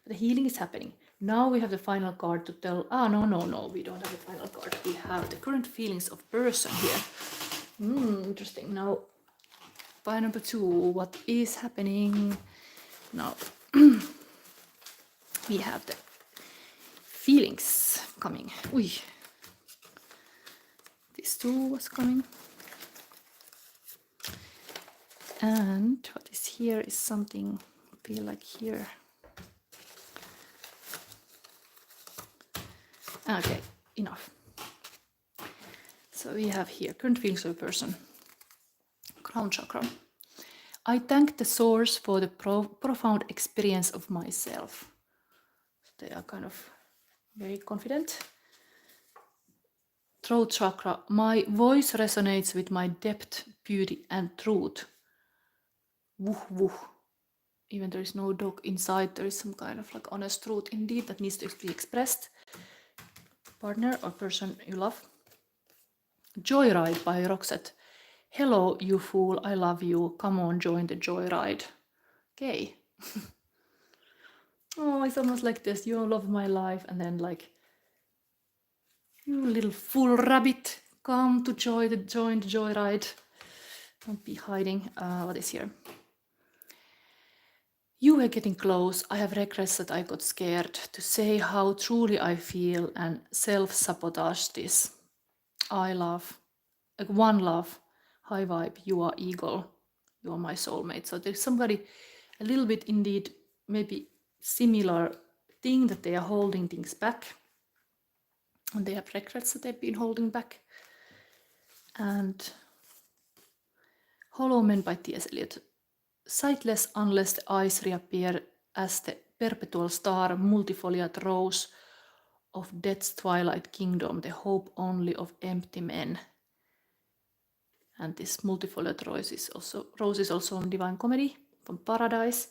but the healing is happening. Now we have the final card to tell. No, we don't have the final card. We have the current feelings of person here. Interesting. Now, pile number 2. What is happening now? We have the feelings coming. This 2 was coming. And what is here is something, I feel like here. Okay, enough. So we have here current feelings of a person. Crown chakra. I thank the source for the profound experience of myself. So they are kind of very confident. Throat chakra. My voice resonates with my depth, beauty, and truth. Wooh wooh. Even there is no dog inside, there is some kind of like honest truth indeed that needs to be expressed. Partner or person you love. Joyride by Roxette. Hello, you fool, I love you. Come on, join the joyride. Okay. Oh, it's almost like this. You love my life, and then like, you little fool rabbit, come to join the joyride. Don't be hiding. What is here? You were getting close. I have regrets that I got scared to say how truly I feel and self-sabotage this. I love, like one love, high vibe, you are eagle, you are my soulmate. So there's somebody a little bit indeed, maybe similar thing that they are holding things back. And they have regrets that they've been holding back. And Hollow Men by T.S. Eliot. Sightless unless the eyes reappear as the perpetual star, multifoliate rose of death's twilight kingdom, the hope only of empty men. And this multifoliate rose is also on Divine Comedy from Paradise.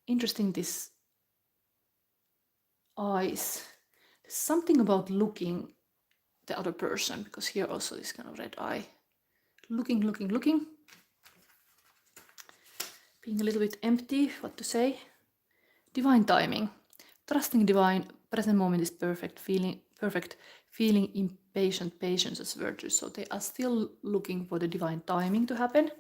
Interesting, this eyes. There's something about looking the other person, because here also this kind of red eye. Looking. Being a little bit empty, what to say. Divine timing. Trusting divine, present moment is perfect. Feeling impatient, patience as virtue. So they are still looking for the divine timing to happen.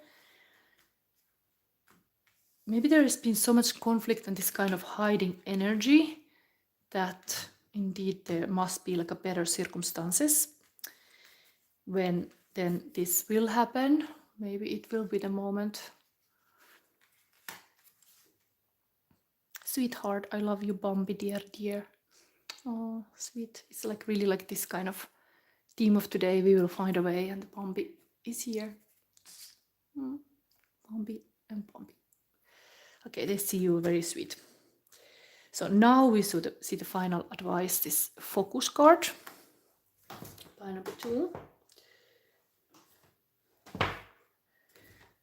Maybe there has been so much conflict and this kind of hiding energy that indeed there must be like a better circumstances when then this will happen. Maybe it will be the moment. Sweetheart, I love you, Bambi, dear. Oh, sweet. It's like really like this kind of theme of today. We will find a way, and Bambi is here. Bambi and Bambi. Okay, they see you, very sweet. So now we see the final advice, this focus card. Pile number 2.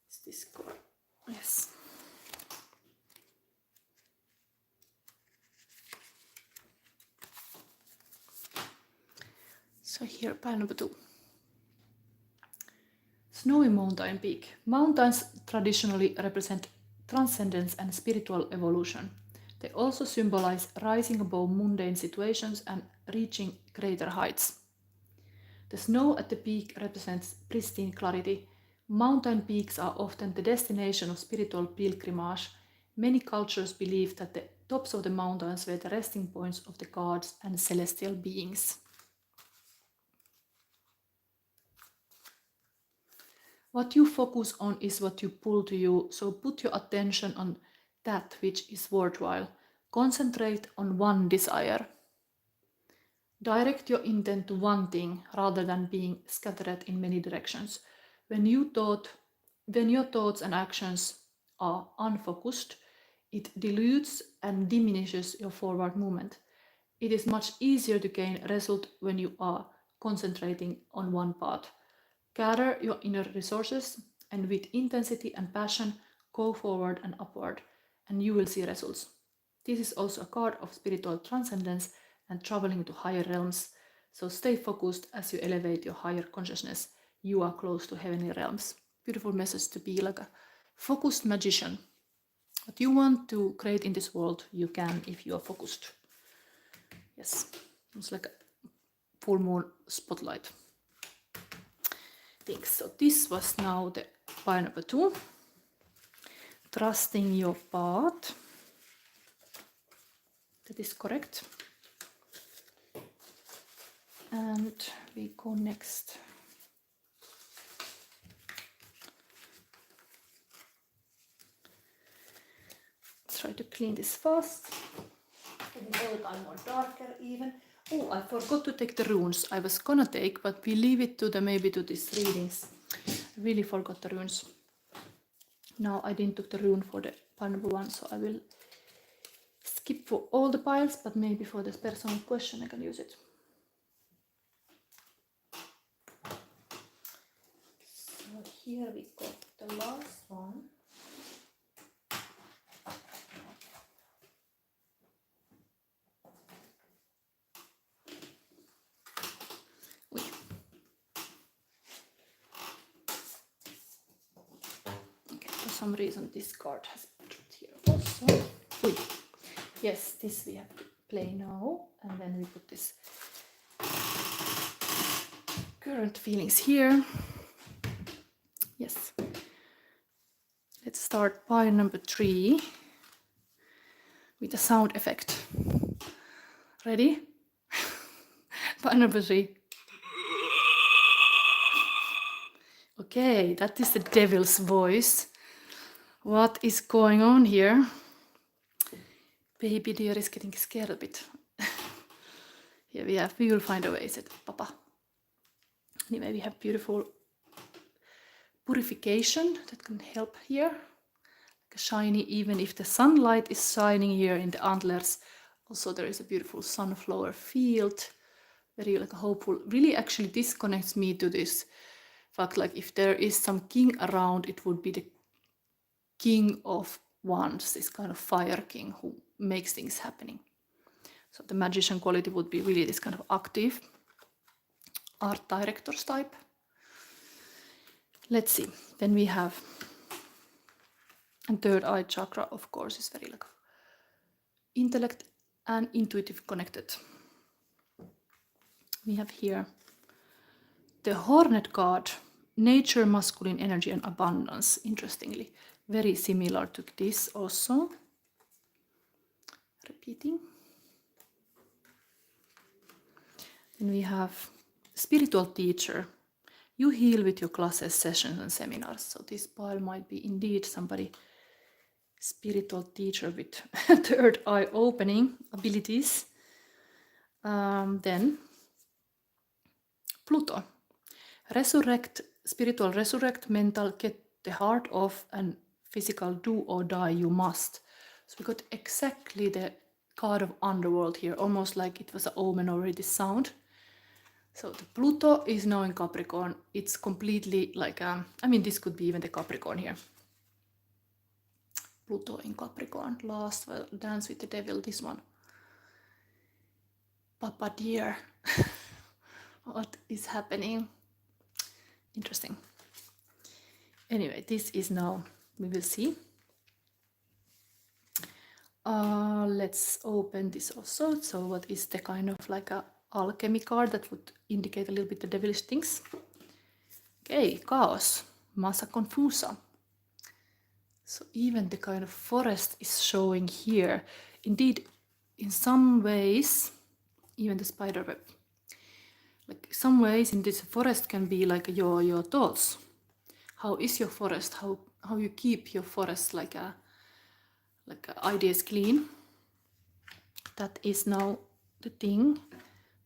It's this card. Yes. So here, pile number 2. Snowy mountain peak. Mountains traditionally represent transcendence and spiritual evolution. They also symbolize rising above mundane situations and reaching greater heights. The snow at the peak represents pristine clarity. Mountain peaks are often the destination of spiritual pilgrimage. Many cultures believe that the tops of the mountains were the resting points of the gods and celestial beings. What you focus on is what you pull to you, so put your attention on that which is worthwhile. Concentrate on one desire. Direct your intent to one thing rather than being scattered in many directions. When your thoughts and actions are unfocused, it dilutes and diminishes your forward movement. It is much easier to gain result when you are concentrating on one path. Gather your inner resources and with intensity and passion go forward and upward, and you will see results. This is also a card of spiritual transcendence and traveling to higher realms. So stay focused as you elevate your higher consciousness. You are close to heavenly realms. Beautiful message to be like a focused magician. What you want to create in this world, you can if you are focused. Yes, it's like a full moon spotlight. Things. So this was now the pile number 2. Trusting your path. That is correct. And we go next. Try to clean this fast. Getting all the time more darker even. Oh, I forgot to take the runes. I was gonna take, but we leave it to the maybe to these readings. I really forgot the runes. Now I didn't took the rune for the pile number 1, so I will skip for all the piles, but maybe for this personal question I can use it. So here we got the last one. Okay, for some reason this card has put here also. Yes, this we have to play now, and then we put this current feelings here. Yes. Let's start pile number 3 with a sound effect. Ready? Pile number 3. Okay, that is the devil's voice. What is going on here? Baby dear is getting scared a bit. Here we will find a way, said Papa. Anyway, we have beautiful purification that can help here. Like a shiny, even if the sunlight is shining here in the antlers. Also there is a beautiful sunflower field. Very like hopeful. Really actually this connects me to this fact, like if there is some king around, it would be the king of wands, this kind of fire king who makes things happening. So the magician quality would be really this kind of active art director's type. Let's see. Then we have, and third eye chakra, of course, is very like intellect and intuitive connected. We have here the hornet card, nature, masculine energy and abundance. Interestingly, very similar to this also. Repeating. Then we have spiritual teacher. You heal with your classes, sessions and seminars. So this pile might be indeed somebody spiritual teacher with third eye opening abilities. Then Pluto. Resurrect, spiritual resurrect, mental get the heart off, and physical do or die you must. So we got exactly the card of underworld here, almost like it was an omen already, this sound. So the Pluto is now in Capricorn. It's completely like, I mean, this could be even the Capricorn here. Pluto in Capricorn. Last, well, Dance with the Devil, this one. Papa dear, what is happening? Interesting. Anyway, this is now, we will see. Let's open this also. So what is the kind of like a alchemy card that would indicate a little bit the devilish things? Okay, chaos, massa confusa. So even the kind of forest is showing here. Indeed, in some ways, even the spider web, like some ways in this forest can be like your thoughts. How is your forest? How you keep your forest like ideas clean? That is now the thing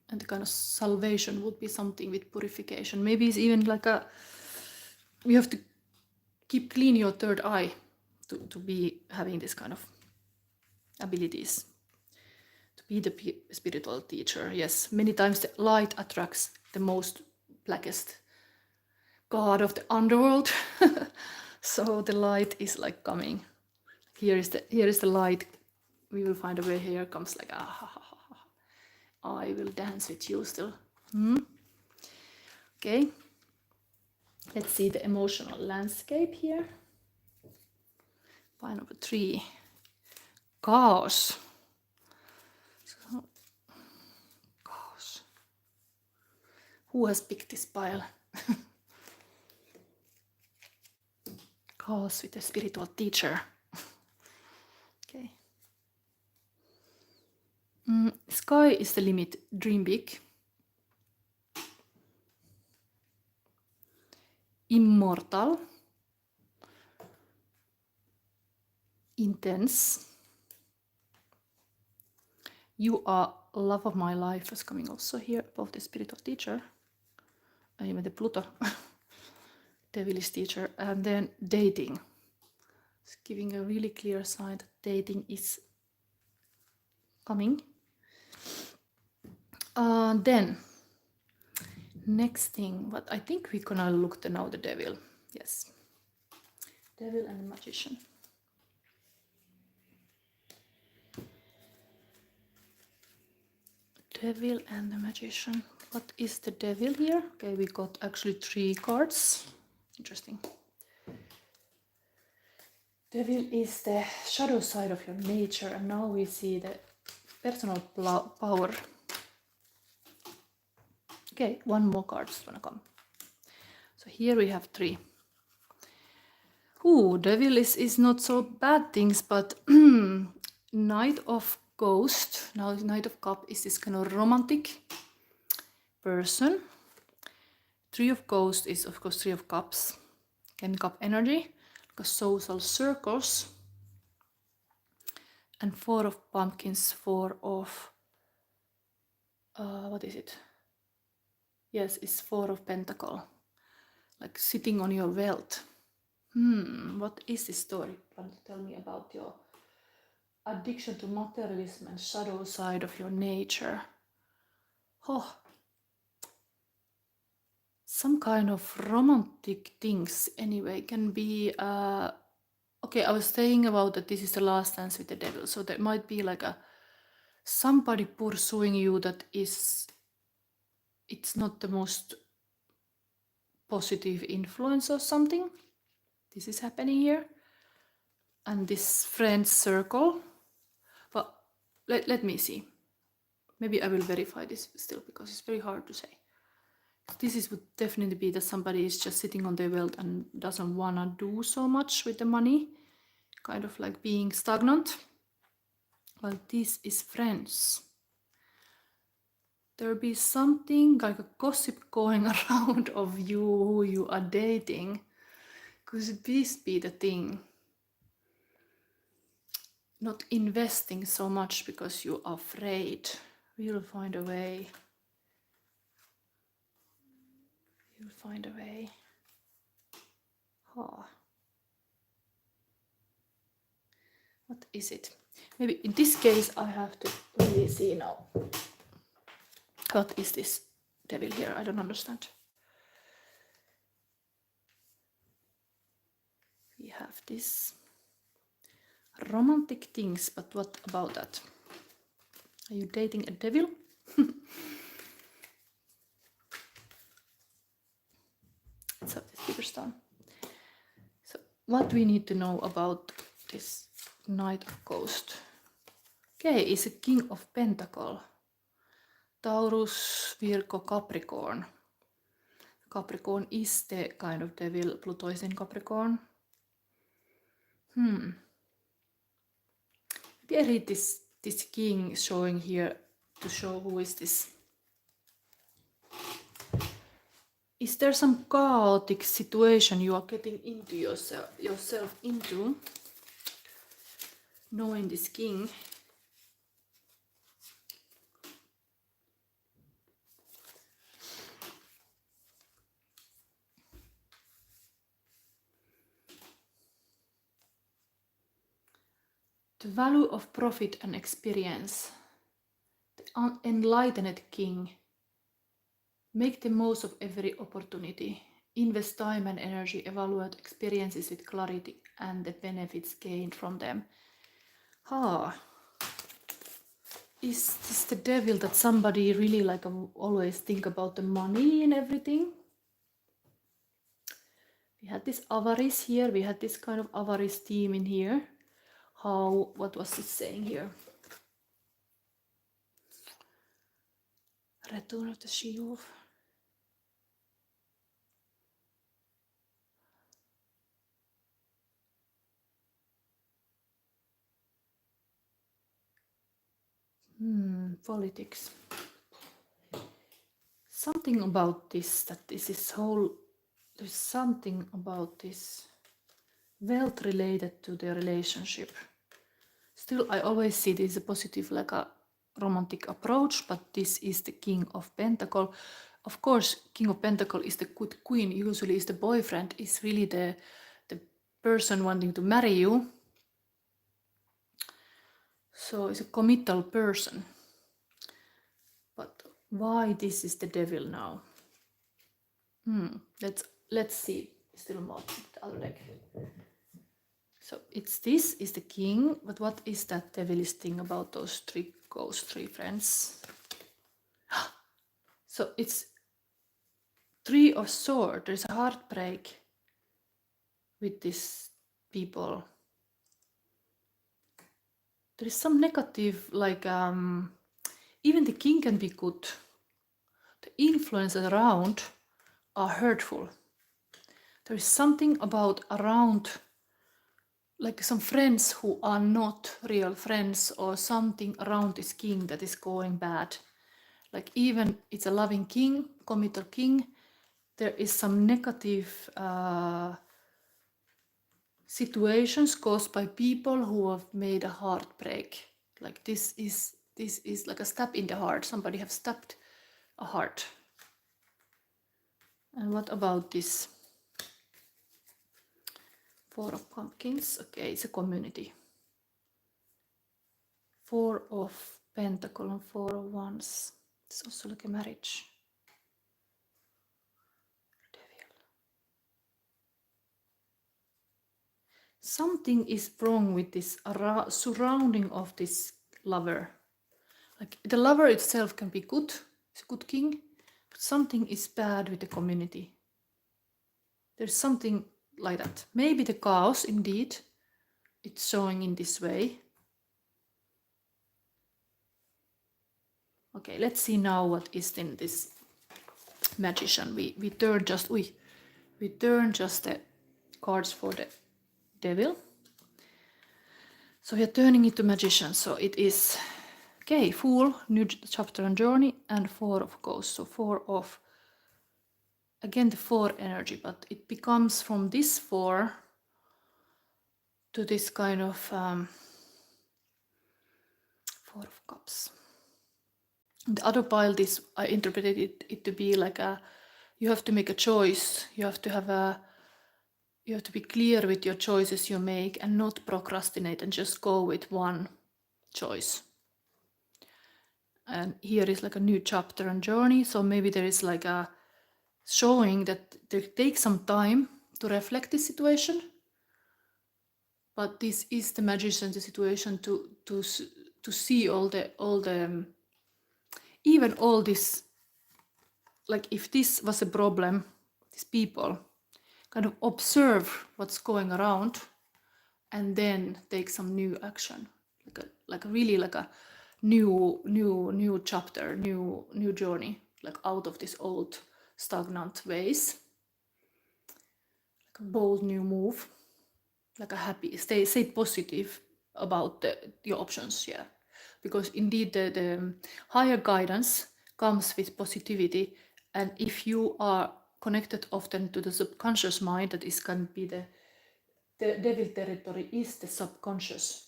And the kind of salvation would be something with purification. Maybe it's even like you have to keep clean your third eye to be having this kind of abilities. To be the spiritual teacher. Yes, many times the light attracts the most blackest god of the underworld. So the light is like coming. Here is the light. We will find a way. Here comes like I will dance with you still. Okay. Let's see the emotional landscape here. Pile number 3. Chaos. Chaos. Who has picked this pile? Chaos with a spiritual teacher. Okay. Sky is the limit. Dream big. Immortal. Intense. You are love of my life is coming also here above the spiritual teacher. Even the Pluto. Devilish teacher. And then dating. It's giving a really clear sign that dating is coming. Then next thing, but I think we're gonna look to now the devil. Yes. Devil and the magician. Devil and the magician. What is the devil here? Okay, we got actually 3 cards. Interesting. Devil is the shadow side of your nature, and now we see the personal power. Okay, 1 more card is gonna come. So here we have 3. Ooh, devil is not so bad things, but Knight of Ghost, now Knight of Cup is this kind of romantic person. 3 of Ghost is of course 3 of Cups, can cup energy, like social circles. And 4 of Pumpkins, 4 of, what is it? Yes, it's 4 of Pentacle, like sitting on your wealth. What is this story? Want to tell me about your addiction to materialism and shadow side of your nature? Oh, some kind of romantic things anyway. Can be okay, I was saying about that this is the last dance with the devil, so there might be like somebody pursuing you that is, it's not the most positive influence or something. This is happening here. And this friend circle. But let me see. Maybe I will verify this still, because it's very hard to say. This would definitely be that somebody is just sitting on their wealth and doesn't want to do so much with the money. Kind of like being stagnant. Well, this is friends. There'll be something like a gossip going around of you, who you are dating. Could this be the thing? Not investing so much because you're afraid. We'll find a way. You'll find a way. Oh. What is it? Maybe in this case I have to really see now. What is this devil here? I don't understand. We have this romantic things, but what about that? Are you dating a devil? Let's have this bigger stone. So what we need to know about this Knight of Ghost? Okay, is a King of Pentacle. Taurus, Virgo, Capricorn. Capricorn is the kind of devil. Pluto is in Capricorn. Maybe I read this king showing here to show who is this. Is there some chaotic situation you are getting into yourself into, knowing this king? The value of profit and experience. The enlightened king. Make the most of every opportunity. Invest time and energy, evaluate experiences with clarity and the benefits gained from them. Is this the devil that somebody really like always think about the money and everything? We had this avarice here, we had this kind of avarice theme in here. What was it saying here? Return of the she-wolf. Politics. Something about this, that this is whole, there's something about this wealth related to the relationship. Still, I always see this as a positive, like a romantic approach, but this is the King of Pentacle. Of course, King of Pentacle is the good queen, usually is the boyfriend, is really the person wanting to marry you. So it's a committal person. But why this is the devil now? Let's see still more the other deck. So this is the king, but what is that devilish thing about those three ghost, three friends? So it's Three of Swords. There's a heartbreak with these people. There is some negative, like even the king can be good. The influences around are hurtful. There is something about around, like some friends who are not real friends, or something around this king that is going bad. Like even it's a loving king, committal king, there is some negative situations caused by people who have made a heartbreak. Like this is like a stab in the heart. Somebody have stabbed a heart. And what about this? Four of Pumpkins. Okay, it's a community. Four of Pentacles and Four of Wands. It's also like a marriage. Devil. Something is wrong with this surrounding of this lover. Like the lover itself can be good, it's a good king, but something is bad with the community. There's something like that. Maybe the chaos, indeed, it's showing in this way. Okay, let's see now what is in this magician. We turn just the cards for the devil. So we are turning it to magician. So it is okay, Fool, new chapter and journey, and Four of Ghosts. So Four of, again the Four energy, but it becomes from this Four to this kind of Four of Cups. The other pile, this I interpreted it to be like you have to make a choice. You have to be clear with your choices you make and not procrastinate and just go with one choice. And here is like a new chapter and journey. So maybe there is like a showing that it takes some time to reflect this situation. But this is the magician, the situation to see all the even all this, like if this was a problem, these people kind of observe what's going around and then take some new action, like a new chapter, new journey, like out of this old stagnant ways, like a bold new move, like a happy, stay positive about your options, yeah, because indeed the higher guidance comes with positivity, and if you are connected often to the subconscious mind, that is can be the devil territory is the subconscious,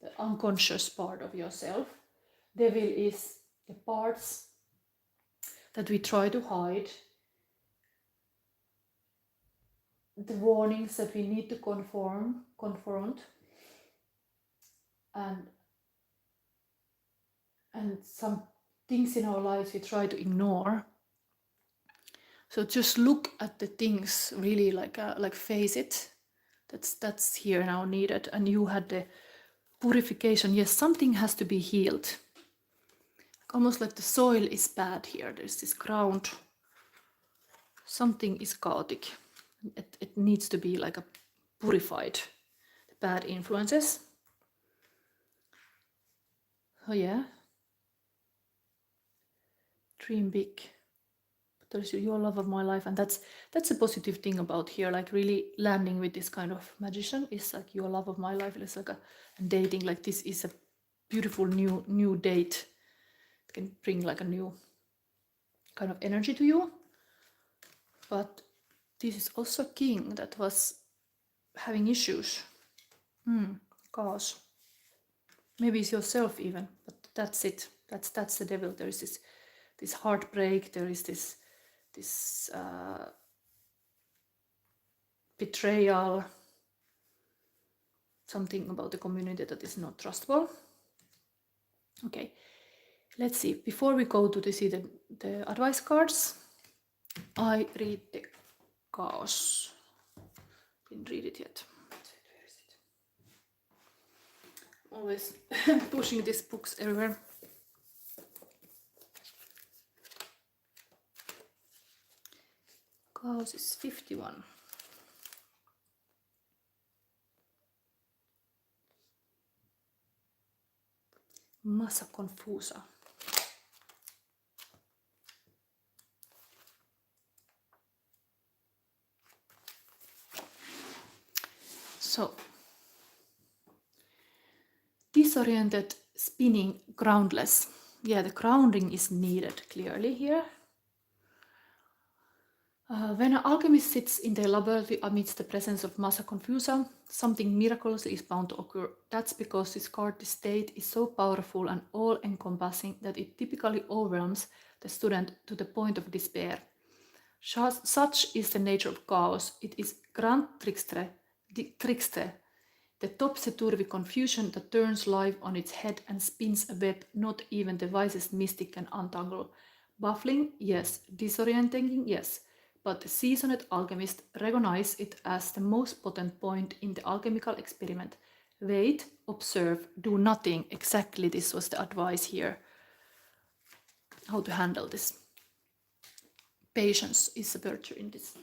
the unconscious part of yourself. Devil is the parts that we try to hide, the warnings that we need to confront, and some things in our lives we try to ignore. So just look at the things really, like face it. That's here now needed. And you had the purification. Yes, something has to be healed. Almost like the soil is bad here. There's this ground. Something is chaotic. It needs to be like a purified. The bad influences. Oh yeah. Dream big. There's your love of my life, and that's a positive thing about here, like really landing with this kind of magician is like your love of my life. It's like and dating, like this is a beautiful new date. It can bring like a new kind of energy to you. But this is also a king that was having issues. Cause maybe it's yourself even, but that's it. That's the devil. There is this heartbreak. There is this betrayal, something about the community that is not trustable. Okay, let's see. Before we go to see the advice cards, I read the chaos. Didn't read it yet. Where is it? Always pushing these books everywhere. Chaos is 51. Massa confusa. So, disoriented, spinning, groundless. Yeah, the grounding is needed clearly here. When an alchemist sits in their laboratory amidst the presence of massa confusa, something miraculous is bound to occur. That's because this card state is so powerful and all-encompassing that it typically overwhelms the student to the point of despair. Such is the nature of chaos. It is grand trickster, the topsy-turvy confusion that turns life on its head and spins a web not even the wisest mystic can untangle. Baffling, yes. Disorienting, yes. But the seasoned alchemist recognizes it as the most potent point in the alchemical experiment. Wait, observe, do nothing. Exactly, this was the advice here. How to handle this. Patience is a virtue in this.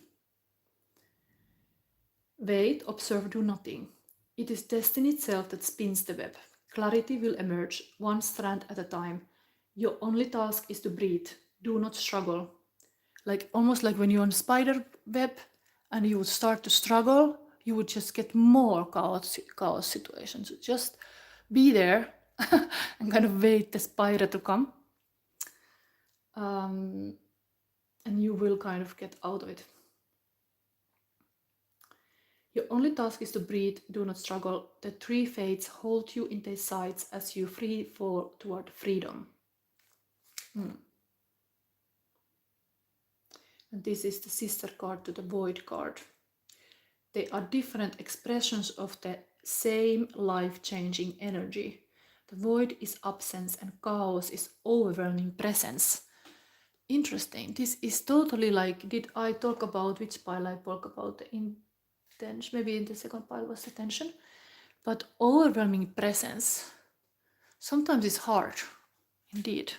Wait, observe, do nothing. It is destiny itself that spins the web. Clarity will emerge, one strand at a time. Your only task is to breathe. Do not struggle. Like almost like when you're on a spider web and you would start to struggle, you would just get more chaos situations. Just be there and kind of wait the spider to come. And you will kind of get out of it. Your only task is to breathe, do not struggle. The three fates hold you in their sights as you free fall toward freedom. And this is the sister card to the void card. They are different expressions of the same life-changing energy. The void is absence and chaos is overwhelming presence. Interesting. This is totally like, did I talk about, which pile I talk about? The intention, maybe in the second pile was the tension. But overwhelming presence sometimes is hard, indeed.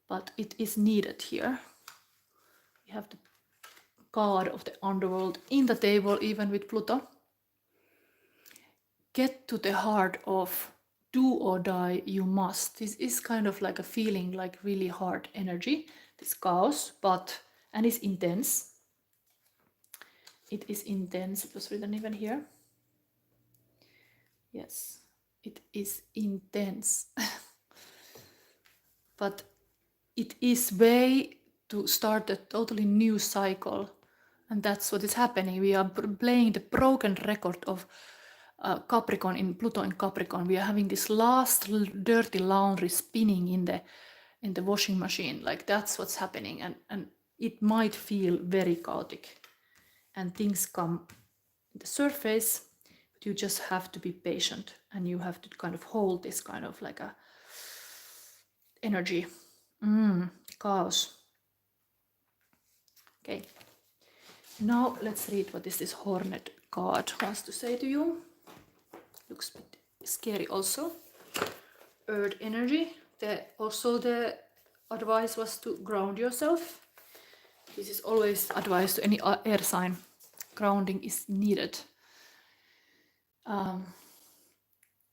But it is needed here. We have the god of the underworld in the table, even with Pluto. Get to the heart of do or die, you must. This is kind of like a feeling, like really hard energy, this chaos, and it's intense. It is intense. It was written even here. Yes, it is intense. But it is way to start a totally new cycle. And that's what is happening. We are playing the broken record of Capricorn, in Pluto in Capricorn. We are having this last dirty laundry spinning in the washing machine. Like that's what's happening. And it might feel very chaotic. And things come to the surface. you just have to be patient, and you have to kind of hold this kind of like a energy. Chaos. Okay. Now let's read what this horned card wants to say to you. Looks a bit scary also. Earth energy. Also the advice was to ground yourself. This is always advice to any air sign. Grounding is needed.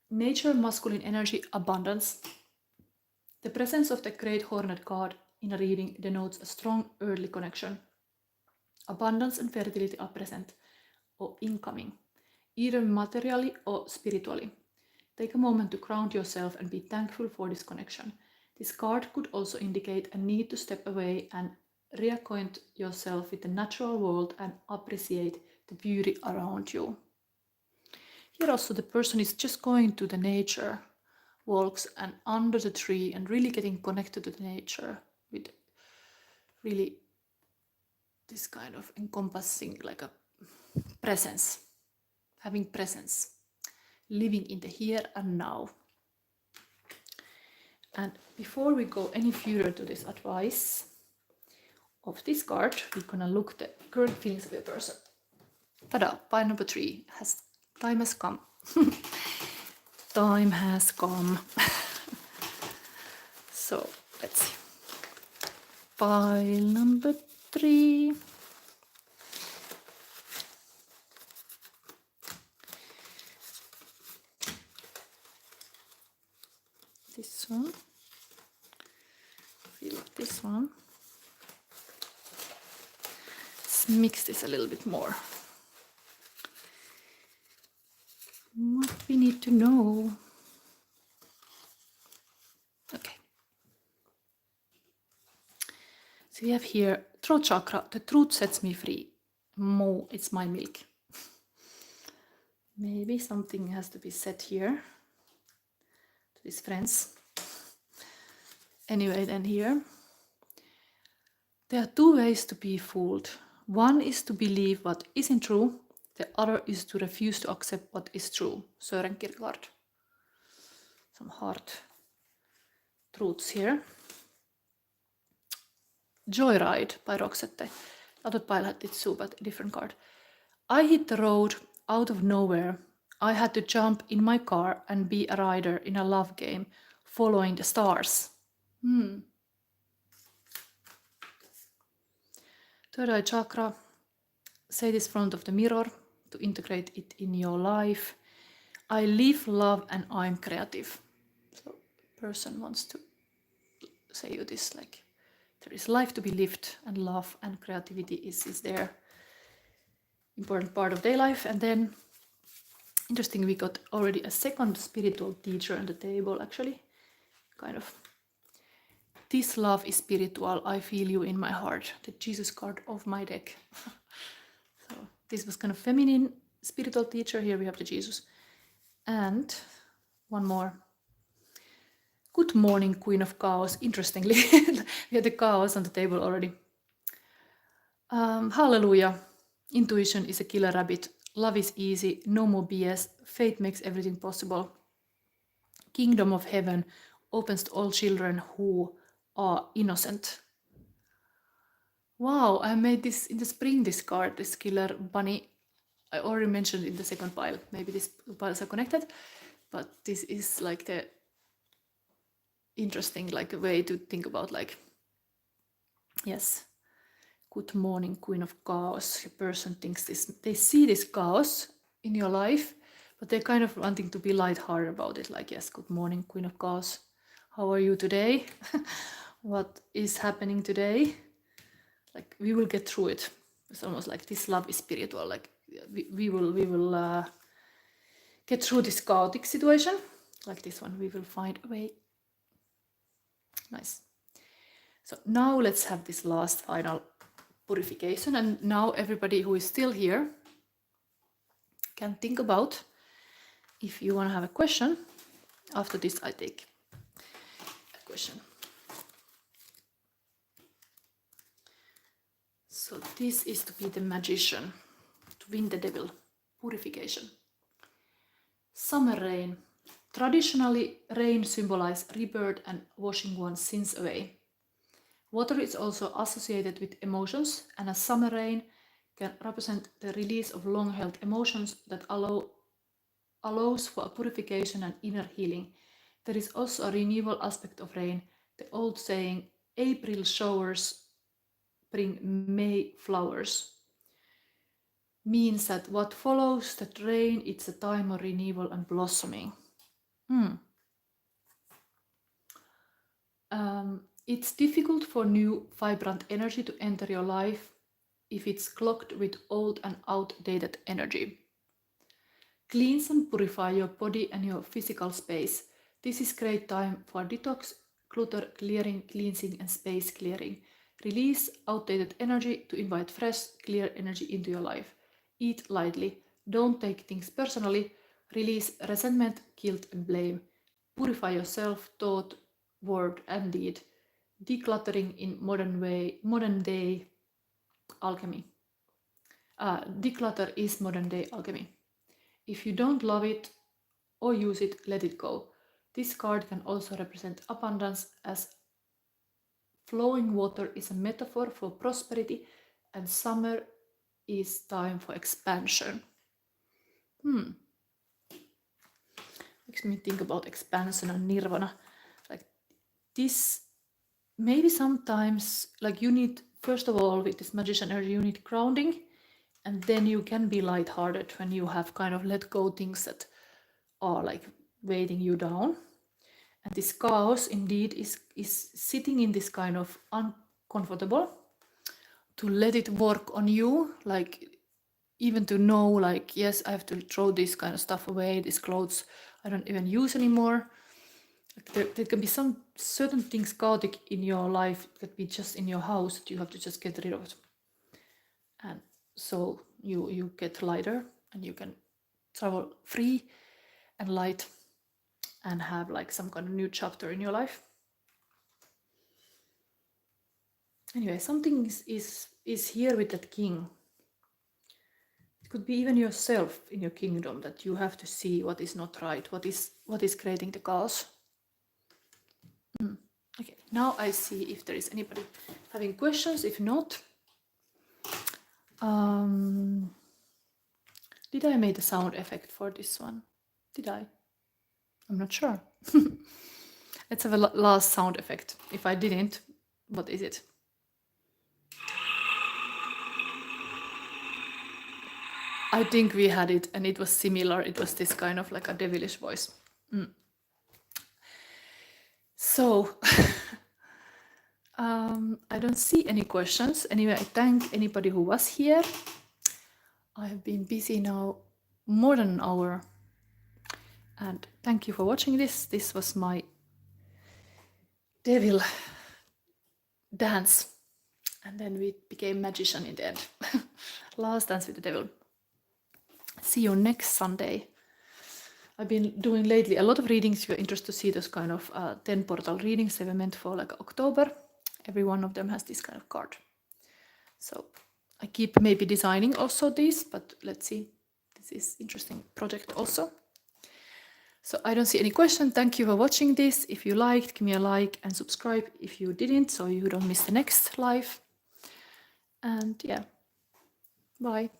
Nature, masculine energy, abundance. The presence of the great horned card in a reading denotes a strong earthly connection. Abundance and fertility are present or incoming, either materially or spiritually. Take a moment to ground yourself and be thankful for this connection. This card could also indicate a need to step away and reacquaint yourself with the natural world and appreciate the beauty around you. Here also the person is just going to the nature walks and under the tree and really getting connected to the nature with really this kind of encompassing like a presence, having presence, living in the here and now. And before we go any further to this advice of this card, we're gonna look the current feelings of your person. Tada! Pile number 3 time has come. Time has come. So let's see. Pile number 3. This one. Feel this one. Let's mix this a little bit more. What we need to know. Okay. So we have here throat chakra. The truth sets me free. Mo, it's my milk. Maybe something has to be said here to these friends. Anyway, then here. There are 2 ways to be fooled. One is to believe what isn't true. The other is to refuse to accept what is true. Søren Kierkegaard. Some hard truths here. Joyride by Roxette. Other pile had it too, but a different card. I hit the road out of nowhere. I had to jump in my car and be a rider in a love game, following the stars. Third eye chakra. Say this in front of the mirror to integrate it in your life. I live, love, and I'm creative. So person wants to say you this, like there is life to be lived, and love and creativity is there. Important part of their life. And then interesting, we got already a second spiritual teacher on the table, actually. Kind of. This love is spiritual. I feel you in my heart. The Jesus card of my deck. So this was kind of feminine spiritual teacher. Here we have the Jesus. And one more. Good morning, Queen of Chaos. Interestingly, we had the chaos on the table already. Hallelujah. Intuition is a killer rabbit. Love is easy. No more BS. Faith makes everything possible. Kingdom of heaven opens to all children who are innocent. Wow, I made this in the spring, this card, this killer bunny. I already mentioned in the second pile. Maybe these piles are connected, but this is like the interesting like a way to think about like, yes, good morning, Queen of Chaos. The person thinks this, they see this chaos in your life, but they're kind of wanting to be lighthearted about it. Like, yes, good morning, Queen of Chaos. How are you today? What is happening today? Like, we will get through it. It's almost like this love is spiritual. Like, we will get through this chaotic situation. Like this one, we will find a way. Nice. So now let's have this last final purification. And now everybody who is still here can think about if you want to have a question. After this, I take a question. So this is to be the magician, to win the devil, purification. Summer rain. Traditionally, rain symbolizes rebirth and washing one's sins away. Water is also associated with emotions, and a summer rain can represent the release of long-held emotions that allows for a purification and inner healing. There is also a renewal aspect of rain. The old saying, April showers bring May flowers, means that what follows that rain, it's a time of renewal and blossoming. It's difficult for new, vibrant energy to enter your life if it's clogged with old and outdated energy. Cleanse and purify your body and your physical space. This is great time for detox, clutter clearing, cleansing, and space clearing. Release outdated energy to invite fresh, clear energy into your life. Eat lightly. Don't take things personally. Release resentment, guilt, and blame. Purify yourself, thought, word, and deed. Decluttering in modern day alchemy. Declutter is modern day alchemy. If you don't love it or use it, let it go. This card can also represent abundance, as flowing water is a metaphor for prosperity, and summer is time for expansion. Makes me think about expansion and nirvana. Like this, maybe sometimes, like you need, first of all, with this magician energy, you need grounding, and then you can be lighthearted when you have kind of let go things that are like weighing you down. And this chaos indeed is sitting in this kind of uncomfortable, to let it work on you, like even to know, like, yes, I have to throw this kind of stuff away, these clothes I don't even use anymore. Like there can be some certain things chaotic in your life, it could be just in your house that you have to just get rid of it. And so you get lighter and you can travel free and light and have like some kind of new chapter in your life. Anyway, something is here with that king. It could be even yourself in your kingdom, that you have to see what is not right, what is creating the chaos. Okay, now I see if there is anybody having questions. If not, did I make a sound effect for this one? Did I? I'm not sure. Let's have a last sound effect. If I didn't, what is it? I think we had it, and it was similar. It was this kind of like a devilish voice. So, I don't see any questions. Anyway, I thank anybody who was here. I have been busy now more than an hour. And thank you for watching this. This was my devil dance. And then we became magician in the end. Last dance with the devil. See you next Sunday. I've been doing lately a lot of readings. If you're interested to see those kind of 10 portal readings, they were meant for like October. Every one of them has this kind of card. So I keep maybe designing also these, but let's see. This is interesting project also. So I don't see any question. Thank you for watching this. If you liked, give me a like and subscribe if you didn't, so you don't miss the next live. And yeah, bye.